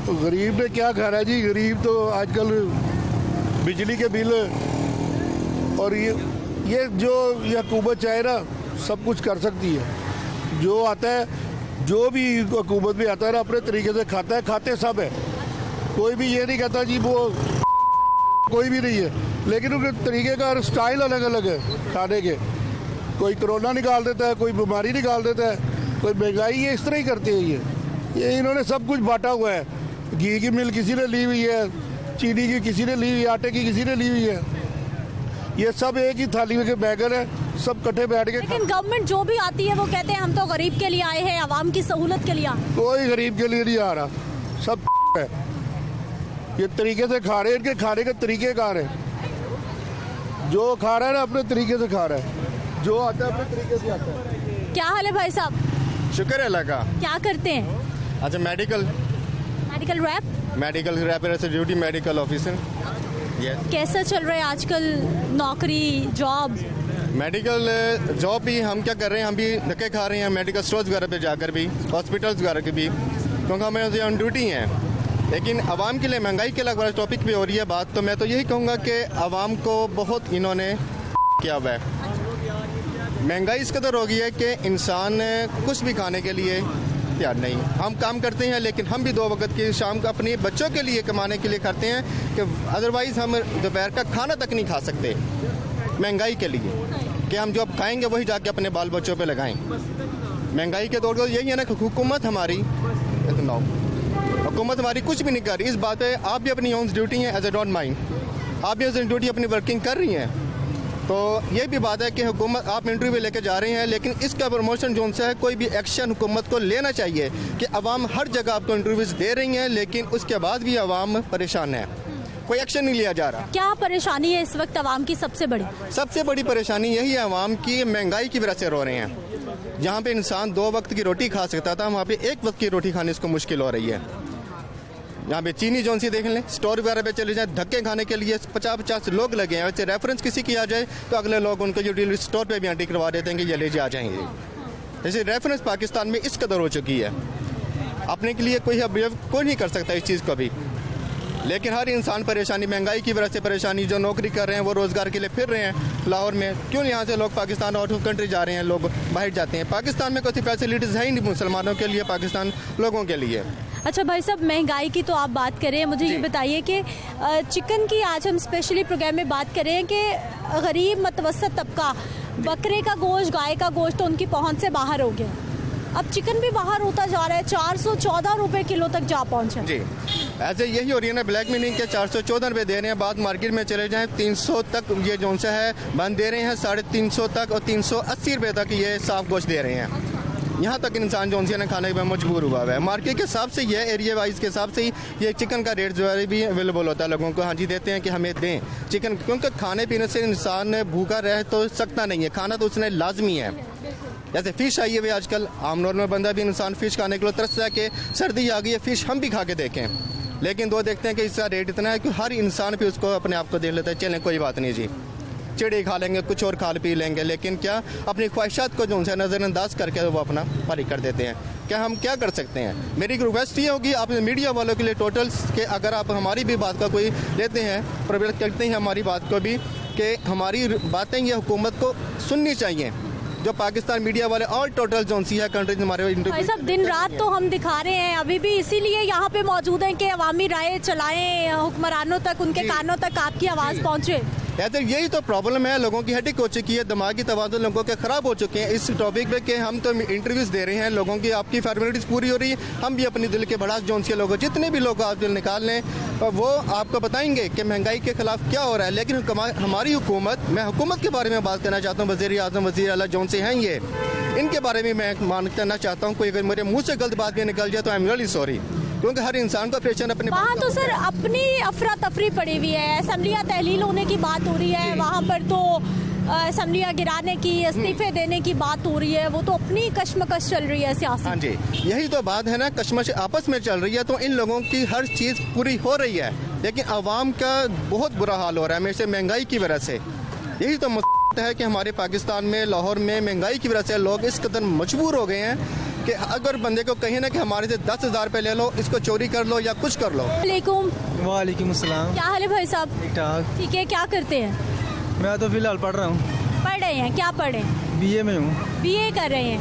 Speaker 14: तो गरीब ने क्या खाना है जी? गरीब तो आजकल बिजली के बिल और ये जो ये हुकूमत चाहे ना सब कुछ कर सकती है। जो आता है, जो भी हुकूमत में आता है ना अपने तरीके से खाता है, खाते सब है। कोई भी ये नहीं कहता जी वो कोई भी नहीं है, लेकिन उनके तरीके का स्टाइल अलग अलग है खाने के। कोई कोरोना निकाल देता है, कोई बीमारी निकाल देता है, कोई महंगाई, ये इस तरह ही करते हैं। ये इन्होंने सब कुछ बांटा हुआ है। घी की मिल किसी ने ली हुई है, चीनी की किसी ने ली हुई है, आटे की किसी ने ली हुई है। ये सब एक ही थाली में के बैगन है, सब कट्ठे बैठ के।
Speaker 1: लेकिन गवर्नमेंट जो भी आती है वो कहते हैं हम तो गरीब के लिए आए हैं, आवाम की सहूलत के लिए आए हैं।
Speaker 14: कोई गरीब के लिए नहीं आ रहा, सब है। ये तरीके से खा रहे हैं, इनके खाने के तरीके कार है। जो खा रहा है ना अपने तरीके से खा रहा है, जो आता है अपने तरीके से आता है।
Speaker 1: क्या हाल है भाई साहब?
Speaker 15: शुक्र है अल्लाह का।
Speaker 1: क्या करते हैं?
Speaker 15: अच्छा, medical rap duty, medical officer.
Speaker 1: कैसा चल रहा है आजकल नौकरी जॉब?
Speaker 15: मेडिकल जॉब भी हम क्या कर रहे हैं, हम भी धक्के खा रहे हैं मेडिकल स्टोर्स वगैरह पे जाकर भी, हॉस्पिटल्स वगैरह के भी, क्योंकि हमें ऑन ड्यूटी हैं। लेकिन आवाम के लिए महंगाई के अलग टॉपिक पे हो रही है बात, तो मैं तो यही कहूँगा कि आवाम को बहुत इन्होंने किया हुआ है। महंगाई इस कदर हो गई है कि इंसान कुछ भी खाने के लिए तैयार नहीं। हम काम करते हैं लेकिन हम भी 2 वक्त की शाम को अपने बच्चों के लिए कमाने के लिए करते हैं कि अदरवाइज़ हम दोपहर का खाना तक नहीं खा सकते महंगाई के लिए, कि हम जो अब खाएंगे वही जाके अपने बाल बच्चों पे लगाएं। महंगाई के दौर को यही है ना कि हुकूमत हमारी कुछ भी नहीं कर रही। इस बात पे आप भी अपनी ऑन ड्यूटी हैं, एज ए डोंट माइंड, आप भी ऑन ड्यूटी अपनी वर्किंग कर रही हैं। तो ये भी बात है कि हुकूमत, आप इंटरव्यू लेके जा रहे हैं, लेकिन इसका प्रमोशन जो है कोई भी एक्शन हुकूमत को लेना चाहिए कि अवाम हर जगह आपको इंटरव्यूज़ दे रही हैं, लेकिन उसके बाद भी अवाम परेशान है, कोई एक्शन नहीं लिया जा रहा।
Speaker 1: क्या परेशानी है इस वक्त अवाम की? सबसे बड़ी
Speaker 15: परेशानी यही है अवाम की, महंगाई की वजह से रो रहे हैं। जहाँ पे इंसान 2 वक्त की रोटी खा सकता था, वहाँ पे 1 वक्त की रोटी खाने इसको मुश्किल हो रही है। यहाँ पे चीनी जौन सी देख लें, स्टोर वगैरह पे चले जाएं, धक्के खाने के लिए 50-50 लोग लगे हैं। वैसे रेफरेंस किसी की आ जाए तो अगले लोग उनको यूटिलिटी स्टोर पे भी एंट्री करवा देते हैं कि ये ले जा जाएंगे। जैसे रेफरेंस पाकिस्तान में इस कदर हो चुकी है, अपने के लिए कोई नहीं कर सकता इस चीज़ को भी। लेकिन हर इंसान परेशानी, महंगाई की वजह से परेशानी, जो नौकरी कर रहे हैं वो रोज़गार के लिए फिर रहे हैं लाहौर में। क्यों यहाँ से लोग पाकिस्तान आउट ऑफ कंट्री जा रहे हैं, लोग बाहर जाते हैं। पाकिस्तान में कोई फैसिलिटीज़ है ही नहीं मुसलमानों के लिए, पाकिस्तान लोगों के लिए।
Speaker 1: अच्छा भाई साहब, महंगाई की तो आप बात करें, मुझे ये बताइए कि चिकन की आज हम स्पेशली प्रोग्राम में बात करें कि गरीब मतवसत तबका, बकरे का गोश्त, गाय का गोश्त तो उनकी पहुंच से बाहर हो गया। अब चिकन भी बाहर होता जा रहा है, 414 रुपये किलो तक जा पहुंचा जी।
Speaker 15: ऐसे यही हो रही है ना, ब्लैक में नहीं कि 414 रुपये दे रहे हैं, बाद मार्केट में चले जाएं 300 तक ये जो सा है बंद दे रहे हैं, 350 तक और 380 रुपये तक ये साफ गोश्त दे रहे हैं। यहाँ तक इंसान जो उनसे खाने में मजबूर हुआ है। मार्केट के हिसाब से ये एरिया वाइज के हिसाब से ही ये चिकन का रेट जो है भी अवेलेबल होता है लोगों को। हाँ जी, देते हैं कि हमें दें चिकन, क्योंकि खाने पीने से इंसान भूखा रह तो सकता नहीं है, खाना तो उसने लाजमी है। जैसे फ़िश आई है आजकल, आम नॉर्मल बंदा भी इंसान फ़िश खाने के लिए तरसता है कि सर्दी आ गई है, फ़िश हम भी खा के देखें, लेकिन दो देखते हैं कि इसका रेट इतना है कि हर इंसान भी उसको अपने आप को देख लेता है, चलें कोई बात नहीं जी, चिड़ी खा लेंगे, कुछ और खा पी लेंगे, लेकिन क्या अपनी ख्वाहिशात को जो उनसे नज़रअंदाज करके वो अपना पारी कर देते हैं। क्या हम क्या कर सकते हैं? मेरी रिक्वेस्ट ये होगी आप मीडिया वालों के लिए टोटल के, अगर आप हमारी भी बात का कोई लेते हैं, प्रवृत्त करते हैं हमारी बात को भी, कि हमारी बातें ये हुकूमत को सुननी चाहिए। जो पाकिस्तान मीडिया वाले ऑल टोटल जो सी है कंट्रीज हमारे
Speaker 1: भाई साहब दिन रात तो हम दिखा रहे हैं, अभी भी इसीलिए यहाँ पे मौजूद हैं कि अवामी राय चलाएं, हुक्मरानों तक, उनके कानों तक आपकी आवाज़ पहुँचे।
Speaker 15: यही तो प्रॉब्लम है, लोगों की हेडेक हो चुकी है, दिमागी तवाज़ुन लोगों के ख़राब हो चुके हैं इस टॉपिक पे कि हम तो इंटरव्यूज़ दे रहे हैं, लोगों की आपकी फॉर्मेलिटीज़ पूरी हो रही है, हम भी अपनी दिल के भड़ास जो उनसे लोगों, जितने भी लोग आप दिल निकाल लें वो आपको बताएंगे कि महंगाई के खिलाफ क्या हो रहा है। लेकिन हमारी हुकूमत, मैं हुकूमत के बारे में बात करना चाहता हूँ, वज़ीर आज़म, वज़ीर आला जौन से हैं ये, इनके बारे में मैं मान करना चाहता हूँ। कोई अगर मेरे मुँह से गलत बात भी निकल जाए तो आई एम रियली सॉरी, क्योंकि हर इंसान का प्रेशर अपने
Speaker 1: वहाँ तो सर अपनी अफरा तफरी पड़ी हुई है, असम्बलियाँ तहलील होने की बात हो रही है, वहाँ पर तो असम्बलियाँ गिराने की, इस्तीफे देने की बात हो रही है, वो तो अपनी कश्मकश चल रही है सियासी।
Speaker 15: हाँ जी, यही तो बात है ना, कश्मकश आपस में चल रही है, तो इन लोगों की हर चीज़ पूरी हो रही है, लेकिन आवाम का बहुत बुरा हाल हो रहा है मेरे महंगाई की वजह से। यही तो है कि हमारे पाकिस्तान में, लाहौर में महंगाई की वजह से लोग इस कदर मजबूर हो गए हैं कि अगर बंदे को कहीं ना कि हमारे से 10,000 रुपये ले लो, इसको चोरी कर लो या कुछ कर लो।
Speaker 16: वालेकुम अस्सलाम।
Speaker 1: क्या हाल है भाई साहब?
Speaker 16: ठीक ठाक।
Speaker 1: ठीक है, क्या करते हैं?
Speaker 16: मैं तो फिलहाल पढ़ रहा हूँ।
Speaker 1: पढ़ रहे हैं? क्या पढ़ रहे हैं?
Speaker 16: BA में हूँ।
Speaker 1: BA कर रहे हैं।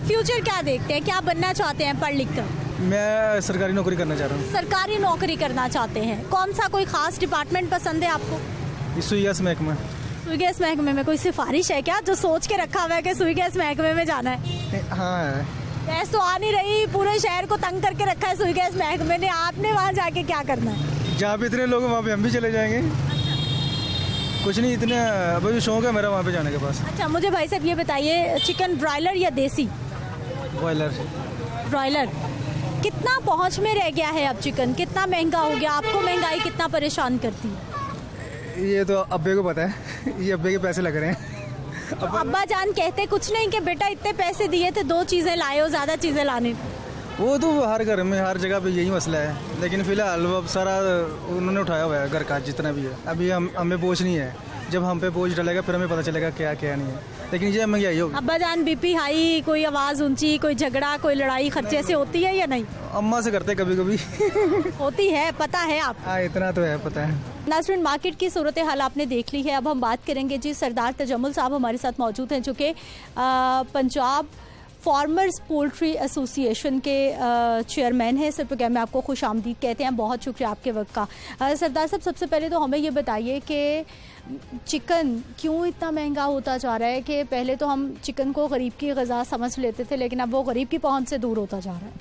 Speaker 1: फ्यूचर क्या देखते हैं, क्या बनना चाहते हैं पढ़ लिख कर?
Speaker 16: मैं सरकारी नौकरी करना चाह रहा हूँ।
Speaker 1: सरकारी नौकरी करना चाहते हैं, कौन सा कोई खास डिपार्टमेंट पसंद है आपको?
Speaker 16: सुई गैस महकमा।
Speaker 1: सुई गैस महकमे में कोई सिफारिश है क्या, जो सोच के रखा हुआ है कि सुई गैस महकमे में जाना है?
Speaker 16: हाँ है।
Speaker 1: गैस तो आ नहीं रही, पूरे शहर को तंग करके रखा है सुई गैस महकमे ने, आपने वहाँ जाके क्या करना है?
Speaker 16: जहाँ पे इतने लोग वहाँ पे हम भी चले जाएंगे। कुछ नहीं, इतने अभी शौक है मेरा वहाँ पे जाने के पास।
Speaker 1: अच्छा, मुझे भाई साहब ये बताइए, चिकन ब्रॉयलर या देसी?
Speaker 16: बॉयलर।
Speaker 1: ब्रॉयलर। कितना पहुँच में रह गया है अब चिकन, कितना महंगा हो गया? आपको महंगाई कितना परेशान करती है?
Speaker 16: ये तो अब्बे को पता है, ये अब्बे के पैसे लग रहे हैं।
Speaker 1: अब्बा जान कहते कुछ नहीं कि बेटा इतने पैसे दिए थे 2 चीज़ें लाए हो, ज़्यादा चीज़ें लाने।
Speaker 16: वो तो हर घर में हर जगह पे यही मसला है, लेकिन फिलहाल अब सारा उन्होंने उठाया हुआ है घर का जितना भी है। अभी हमें बोझ नहीं है, जब हम पे बोझ डलेगा फिर हमें पता चलेगा क्या क्या नहीं है, लेकिन ये महंगाई होगी।
Speaker 1: अब्बा जान बीपी हाई, कोई आवाज़ ऊंची, कोई झगड़ा, कोई लड़ाई खर्चे से होती है या नहीं?
Speaker 16: अम्मा से करते कभी कभी।
Speaker 1: होती है, पता है आप?
Speaker 16: हाँ, इतना तो है, पता है।
Speaker 1: नाज़रीन, मार्केट की सूरत हाल आपने देख ली है। अब हम बात करेंगे जी, सरदार तजम्मुल साहब हमारे साथ मौजूद हैं, जो कि पंजाब फार्मर्स पोल्ट्री एसोसिएशन के चेयरमैन हैं। सर, प्रोग्राम में आपको खुश आमदीद कहते हैं, बहुत शुक्रिया आपके वक्त का। सरदार साहब, सबसे पहले तो हमें ये बताइए कि चिकन क्यों इतना महंगा होता जा रहा है, कि पहले तो हम चिकन को गरीब की ग़िज़ा समझ लेते थे, लेकिन अब वो गरीब की पहुंच से दूर होता जा रहा है।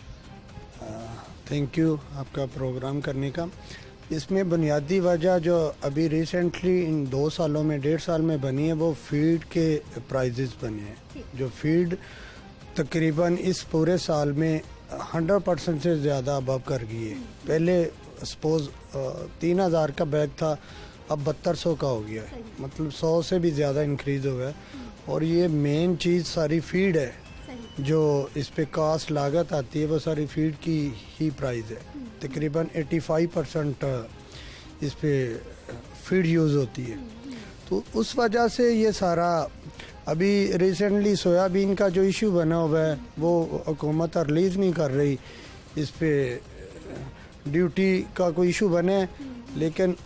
Speaker 17: थैंक यू आपका प्रोग्राम करने का। इसमें बुनियादी वजह जो अभी रिसेंटली इन 2 सालों में 1.5 साल में बनी है, वो फीड के प्राइजेस बने हैं। जो फीड तकरीबन इस पूरे साल में 100% से ज़्यादा अबव कर गई है। पहले सपोज 3000 का बैग था, अब 7200 का हो गया है, मतलब 100 से भी ज़्यादा इंक्रीज़ हुआ है। और ये मेन चीज़ सारी फीड है, जो इस पे कास्ट लागत आती है वो सारी फीड की ही प्राइस है। तकरीबन 85% इस पे फीड यूज़ होती है, तो उस वजह से ये सारा अभी रिसेंटली सोयाबीन का जो इशू बना हुआ है वो हुकूमत रिलीज़ नहीं कर रही, इस पे ड्यूटी का कोई इशू बना है। लेकिन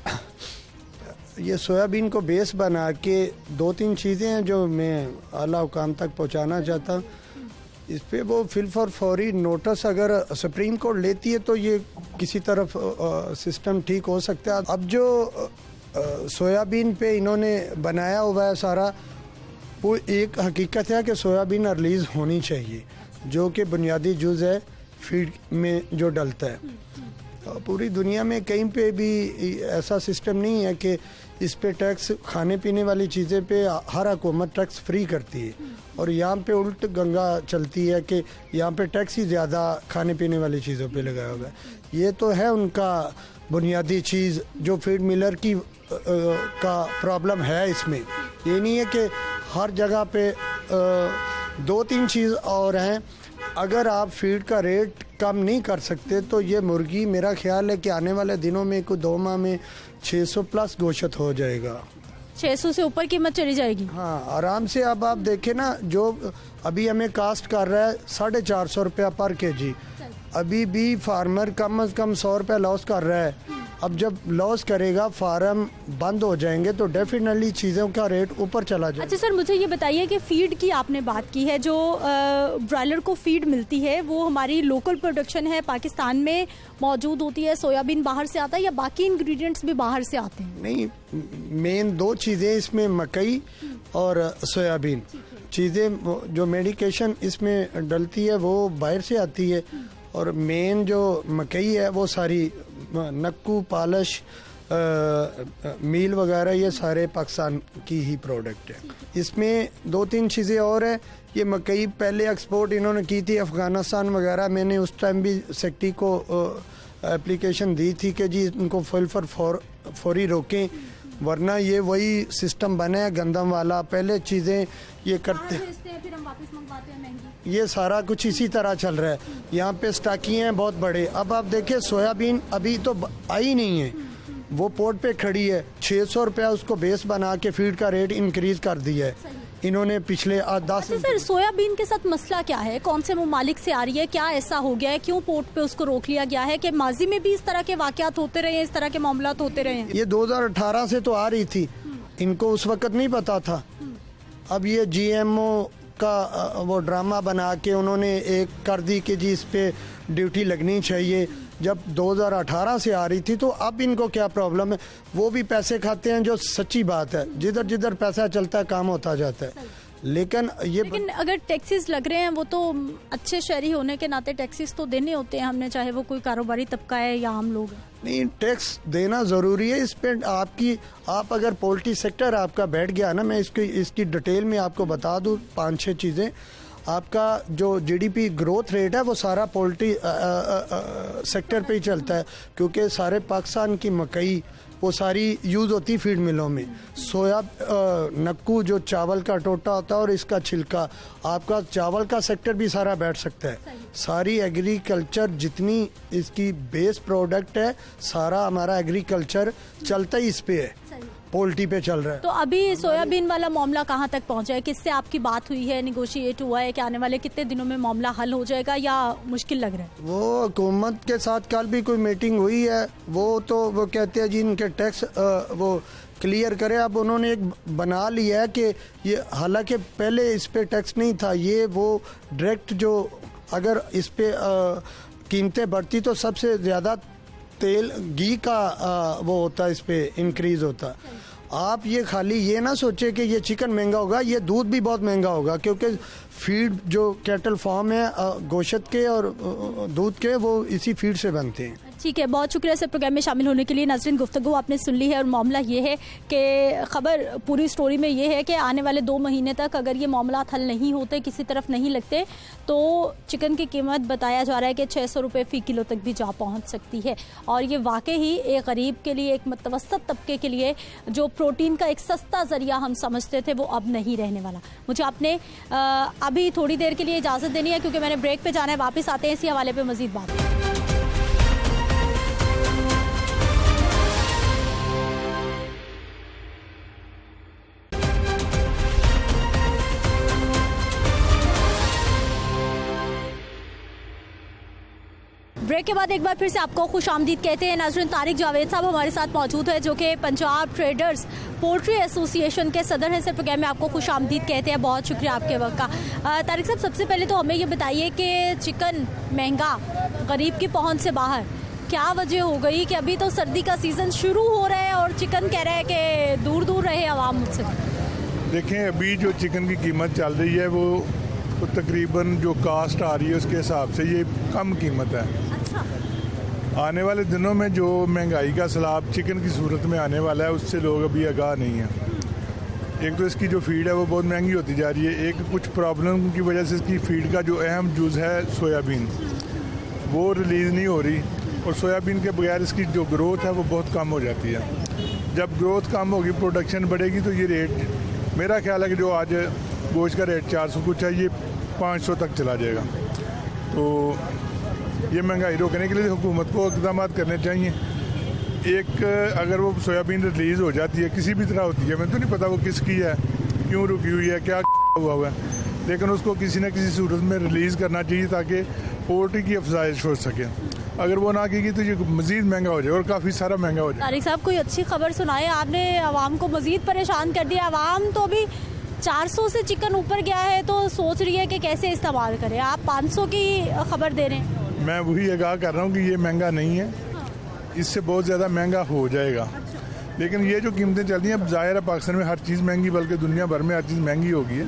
Speaker 17: ये सोयाबीन को बेस बना के 2-3 चीज़ें हैं जो मैं आला हुकाम तक पहुंचाना चाहता हूँ। इस पे वो फिल फॉर फौरी नोटिस अगर सुप्रीम कोर्ट लेती है तो ये किसी तरफ सिस्टम ठीक हो सकता है। अब जो सोयाबीन पे इन्होंने बनाया हुआ है सारा, वो एक हकीकत है कि सोयाबीन रिलीज़ होनी चाहिए, जो कि बुनियादी जुज़ है फीड में जो डलता है। पूरी दुनिया में कहीं पे भी ऐसा सिस्टम नहीं है कि इस पे टैक्स, खाने पीने वाली चीज़ें पे हर हुकूमत टैक्स फ्री करती है, और यहाँ पे उल्ट गंगा चलती है कि यहाँ पे टैक्स ही ज़्यादा खाने पीने वाली चीज़ों पे लगाया हुआ है। ये तो है उनका बुनियादी चीज़ जो फीड मिलर की का प्रॉब्लम है इसमें। ये नहीं है कि हर जगह पे 2-3 चीज़ और हैं। अगर आप फीड का रेट कम नहीं कर सकते तो ये मुर्गी, मेरा ख्याल है कि आने वाले दिनों में कुछ 2 माह में 600 प्लस गोश्त हो जाएगा।
Speaker 1: 600 से ऊपर कीमत चली जाएगी?
Speaker 17: हाँ, आराम से। अब आप देखें ना, जो अभी हमें कास्ट कर रहा है 450 रुपया पर केजी, अभी भी फार्मर कम से कम 100 रुपया लॉस कर रहा है। अब जब लॉस करेगा, फार्म बंद हो जाएंगे, तो डेफिनेटली चीज़ों का रेट ऊपर चला जाएगा।
Speaker 1: अच्छा सर, मुझे ये बताइए कि फीड की आपने बात की है, जो ब्रॉयलर को फीड मिलती है वो हमारी लोकल प्रोडक्शन है, पाकिस्तान में मौजूद होती है? सोयाबीन बाहर से आता है या बाकी इंग्रेडिएंट्स भी बाहर से आते हैं?
Speaker 17: नहीं, मेन 2 चीज़ें इसमें, मकई और सोयाबीन। चीज़ें जो मेडिकेशन इसमें डलती है वो बाहर से आती है, और मेन जो मकई है वो सारी नक्कू, पालिश, मील वगैरह ये सारे पाकिस्तान की ही प्रोडक्ट है। इसमें 2-3 चीज़ें और है। ये मकई पहले एक्सपोर्ट इन्होंने की थी अफ़गानिस्तान वगैरह। मैंने उस टाइम भी सेक्रेटरी को एप्लीकेशन दी थी कि जी इनको फौरी रोकें, वरना ये वही सिस्टम बना है गंदम वाला। पहले चीज़ें ये करते,
Speaker 1: फिर हम वापस मंगवाते हैं महंगी।
Speaker 17: ये सारा कुछ इसी तरह चल रहा है। यहाँ पे स्टाकियाँ हैं बहुत बड़े। अब आप देखिए, सोयाबीन अभी तो आई नहीं है, वो पोर्ट पे खड़ी है। 600 रुपया उसको बेस बना के फीड का रेट इंक्रीज कर दिया है इन्होंने पिछले 10।
Speaker 1: सर, सोयाबीन के साथ मसला क्या है? कौन से ममालिक से आ रही है? क्या ऐसा हो गया है? क्यों पोर्ट पे उसको रोक लिया गया है? कि माजी में भी इस तरह के वाकयात होते रहे हैं, इस तरह के मामलात होते रहे हैं?
Speaker 17: ये 2018 से तो आ रही थी, इनको उस वक्त नहीं पता था। अब ये GMO का वो ड्रामा बना के उन्होंने एक कर दी कि जी इस पे ड्यूटी लगनी चाहिए। जब 2018 से आ रही थी तो अब इनको क्या प्रॉब्लम है? वो भी पैसे खाते हैं, जो सच्ची बात है, जिधर जिधर पैसा चलता है काम होता जाता है। लेकिन
Speaker 1: अगर टैक्सेस लग रहे हैं वो तो अच्छे शहरी होने के नाते टैक्सेस तो देने होते हैं हमने, चाहे वो कोई कारोबारी तबका है या आम लोग हैं।
Speaker 17: नहीं, टैक्स देना ज़रूरी है। इस पे आप अगर पोल्ट्री सेक्टर आपका बैठ गया ना, मैं इसकी डिटेल में आपको बता दूं 5-6 चीज़ें। आपका जो जीडीपी ग्रोथ रेट है वो सारा पोल्ट्री सेक्टर पे ही चलता है, क्योंकि सारे पाकिस्तान की मकई वो सारी यूज़ होती फीड मिलों में। सोया नक्कू जो चावल का टोटा होता है और इसका छिलका, आपका चावल का सेक्टर भी सारा बैठ सकता है। सारी एग्रीकल्चर जितनी इसकी बेस प्रोडक्ट है, सारा हमारा एग्रीकल्चर चलता ही इस पे है, पोल्ट्री पे चल रहा है।
Speaker 1: तो अभी सोयाबीन वाला मामला कहाँ तक पहुँचा है? किससे आपकी बात हुई है, निगोशिएट हुआ है कि आने वाले कितने दिनों में मामला हल हो जाएगा या मुश्किल लग रहा है?
Speaker 17: वो हुकूमत के साथ कल भी कोई मीटिंग हुई है, वो कहते हैं जी इनके टैक्स वो क्लियर करे। अब उन्होंने एक बना लिया है कि ये, हालांकि पहले इस पे टैक्स नहीं था, ये वो डायरेक्ट जो अगर इस पे कीमतें बढ़ती तो सबसे ज़्यादा तेल घी का वो होता है, इस पे इंक्रीज होता। आप ये खाली ये ना सोचे कि ये चिकन महंगा होगा, ये दूध भी बहुत महंगा होगा, क्योंकि फीड जो कैटल फार्म है गोश्त के और दूध के वो इसी फीड से बनते हैं।
Speaker 1: ठीक है, बहुत शुक्रिया सर प्रोग्राम में शामिल होने के लिए। नाज़रीन, गुफ्तगू आपने सुन ली है और मामला ये है कि खबर पूरी स्टोरी में ये है कि आने वाले 2 महीने तक अगर ये मामला हल नहीं होते, किसी तरफ नहीं लगते, तो चिकन की कीमत बताया जा रहा है कि 600 रुपये फ़ी किलो तक भी जा पहुंच सकती है। और ये वाकई ही एक गरीब के लिए, एक मतवसत तबके के लिए जो प्रोटीन का एक सस्ता ज़रिया हम समझते थे, वो अब नहीं रहने वाला। मुझे आपने अभी थोड़ी देर के लिए इजाज़त देनी है क्योंकि मैंने ब्रेक पे जाना है। वापस आते हैं इसी हवाले पे मज़ीद बात। ब्रेक के बाद एक बार फिर से आपको खुश आमदीद कहते हैं। नाज़रीन, तारिक जावेद साहब हमारे साथ मौजूद है जो कि पंजाब ट्रेडर्स पोल्ट्री एसोसिएशन के सदर हैं। इस प्रोग्राम में आपको खुश आमदीद कहते हैं। बहुत शुक्रिया आपके वक्त का। तारिक साहब, सबसे पहले तो हमें ये बताइए कि चिकन महंगा, गरीब की पहुंच से बाहर, क्या वजह हो गई कि अभी तो सर्दी का सीज़न शुरू हो रहा है और चिकन कह रहा है कि दूर दूर रहे आवाम मुझसे?
Speaker 18: देखें, अभी जो चिकन की कीमत चल रही है वो तकरीबन जो कास्ट आ रही है उसके हिसाब से ये कम कीमत है। आने वाले दिनों में जो महंगाई का सैलाब चिकन की सूरत में आने वाला है उससे लोग अभी आगाह नहीं हैं। एक तो इसकी जो फीड है वो बहुत महंगी होती जा रही है। एक कुछ प्रॉब्लम की वजह से इसकी फीड का जो अहम जुज़ है सोयाबीन, वो रिलीज़ नहीं हो रही, और सोयाबीन के बगैर इसकी जो ग्रोथ है वो बहुत कम हो जाती है। जब ग्रोथ कम होगी, प्रोडक्शन बढ़ेगी, तो ये रेट, मेरा ख्याल है कि जो आज गोश्त का रेट 400 कुछ है, ये 500 तक चला जाएगा। तो ये महंगाई रोकने के लिए हुकूमत को इक़दाम करने चाहिए। एक, अगर वो सोयाबीन रिलीज़ हो जाती है, किसी भी तरह होती है, मैं तो नहीं पता वो किसकी है, क्यों रुकी हुई है, क्या हुआ है, लेकिन उसको किसी न किसी सूरत में रिलीज़ करना चाहिए ताकि पोल्ट्री की अफजाइश हो सके। अगर वो ना की तो ये मज़ीद महंगा हो जाए और काफ़ी सारा महंगा हो जाए।
Speaker 1: तारिक साहब, कोई अच्छी खबर सुनाए, आपने आवाम को मज़ीद परेशान कर दिया। आवाम तो अभी 400 से चिकन ऊपर गया है तो सोच रही है कि कैसे इस्तेमाल करें, आप 500 की खबर दे रहे हैं।
Speaker 18: मैं वही आगाह कर रहा हूँ कि ये महंगा नहीं है, इससे बहुत ज़्यादा महंगा हो जाएगा। लेकिन ये जो कीमतें चल रही हैं, अब ज़ाहिर है पाकिस्तान में हर चीज़ महंगी, बल्कि दुनिया भर में हर चीज़ महंगी हो गई है,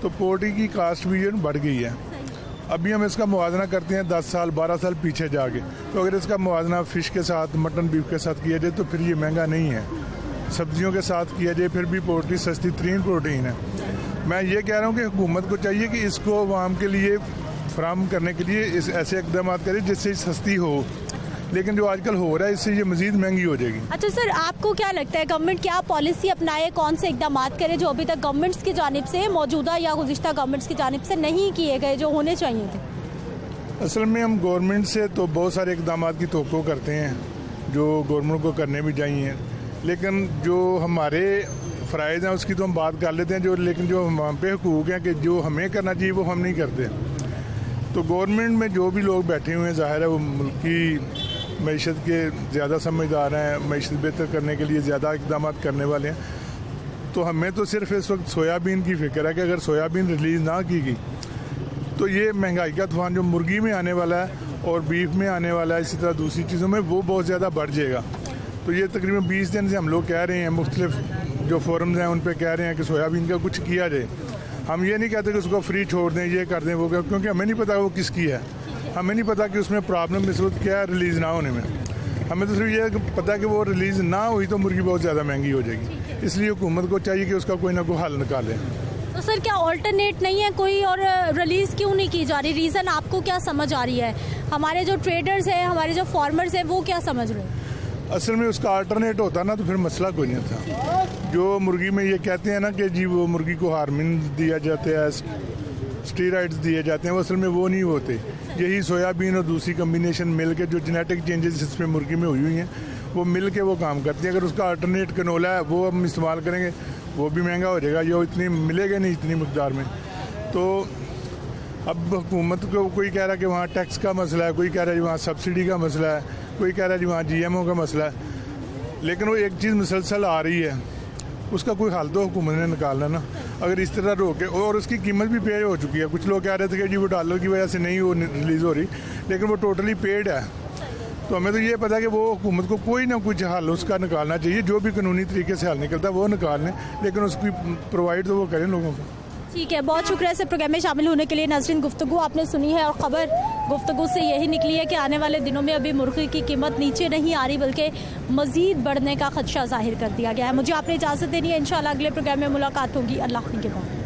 Speaker 18: तो पोल्ट्री की कास्ट भी बढ़ गई है। अभी हम इसका मुवाजना करते हैं 10 साल 12 साल पीछे जाके, तो अगर इसका मुवाजना फ़िश के साथ, मटन बीफ के साथ किया जाए तो फिर ये महंगा नहीं है। सब्जियों के साथ किया जाए फिर भी पोल्ट्री सस्ती तरीन प्रोटीन है। मैं ये कह रहा हूँ कि हुकूमत को चाहिए कि इसको आवाम के लिए फराहम करने के लिए ऐसे इकदाम करे जिससे सस्ती हो, लेकिन जो आजकल हो रहा है इससे ये मजीद महंगी हो जाएगी।
Speaker 1: अच्छा सर, आपको क्या लगता है गवर्नमेंट क्या पॉलिसी अपनाए, कौन से इकदाम करे जो अभी तक गवर्नमेंट्स की जानिब से, मौजूदा या गुज़िश्ता गवर्नमेंट्स की जानिब से नहीं किए गए, जो होने चाहिए थे?
Speaker 18: असल में हम गवर्नमेंट से तो बहुत सारे इकदाम की तवक्को करते हैं जो गवर्नमेंट को करने भी चाहिए, लेकिन जो हमारे फ़राइज़ हैं उसकी तो हम बात कर लेते हैं, जो लेकिन जो हम पे हुकूक हैं कि जो हमें करना चाहिए वो हम नहीं करते। तो गवर्नमेंट में जो भी लोग बैठे हुए हैं, ज़ाहिर है वो मुल्क की मईशत के ज़्यादा समझदार हैं, मईशत बेहतर करने के लिए ज़्यादा इकदाम करने वाले हैं। तो हमें तो सिर्फ इस वक्त सोयाबीन की फिक्र है कि अगर सोयाबीन रिलीज़ ना की गई तो ये महंगाई का तूफान जो मुर्गी में आने वाला है और बीफ में आने वाला है, इसी तरह दूसरी चीज़ों में, वो बहुत ज़्यादा बढ़ जाएगा। तो ये तकरीबन 20 दिन से हम लोग कह रहे हैं, मुख्तलिफ जो फोरम्स हैं उन पे कह रहे हैं कि सोयाबीन का कुछ किया जाए। हम ये नहीं कहते कि उसको फ्री छोड़ दें, ये कर दें, वो कर, क्योंकि हमें नहीं पता वो किसकी है, हमें नहीं पता कि उसमें प्रॉब्लम इस वक्त क्या है रिलीज़ ना होने में। हमें तो सिर्फ ये पता कि वो रिलीज़ ना हुई तो मुर्गी बहुत ज़्यादा महंगी हो जाएगी, इसलिए हुकूमत को चाहिए कि उसका कोई ना कोई हल निकालें।
Speaker 1: तो सर क्या ऑल्टरनेट नहीं है कोई, और रिलीज़ क्यों नहीं की जा रही? रीज़न आपको क्या समझ आ रही है? हमारे जो ट्रेडर्स हैं, हमारे जो फार्मर्स हैं, वो क्या समझ रहे हैं?
Speaker 18: असल में उसका अल्टरनेट होता ना तो फिर मसला कोई नहीं था। जो मुर्गी में ये कहते हैं ना कि जी वो मुर्गी को हार्मोन दिया जाता है, स्टीरॉइड्स दिए जाते हैं, वो असल में वो नहीं होते। यही सोयाबीन और दूसरी कम्बिनेशन मिल के जो जेनेटिक चेंजेस इसमें मुर्गी में हुई हैं वो मिल के वो काम करती है। अगर उसका अल्टरनेट कनोला है वो हम इस्तेमाल करेंगे, वो भी महंगा हो जाएगा, ये इतनी मिलेगा नहीं इतनी मकदार में। तो अब हुकूमत को कोई कह रहा है कि वहाँ टैक्स का मसला है, कोई कह रहा है वहाँ सब्सिडी का मसला है, कोई कह रहा है वहाँ GMO का मसला है, लेकिन वो एक चीज़ मुसलसल आ रही है, उसका कोई हल तो हुकूमत ने निकालना ना। अगर इस तरह रोके, और उसकी कीमत भी पे हो चुकी है। कुछ लोग कह रहे थे कि जी वो डॉलर की वजह से नहीं वो रिलीज़ हो रही, लेकिन वो टोटली पेड है। तो हमें तो ये पता है कि वो हुकूमत को कोई ना कुछ हल उसका निकालना चाहिए, जो भी कानूनी तरीके से हल निकलता है वो निकाल लें, लेकिन उसकी प्रोवाइड तो वो करें लोगों को।
Speaker 1: ठीक है, बहुत शुक्रिया इस प्रोग्राम में शामिल होने के लिए। नाज़रीन, गुफ्तगू आपने सुनी है और ख़बर गुफ्तगू से यही निकली है कि आने वाले दिनों में अभी मुर्गी की कीमत नीचे नहीं आ रही बल्कि मज़ीद बढ़ने का खदशा जाहिर कर दिया गया है। मुझे आपने इजाज़त देनी है, इंशाल्लाह अगले प्रोग्राम में मुलाकात होगी। अल्लाह के बाद।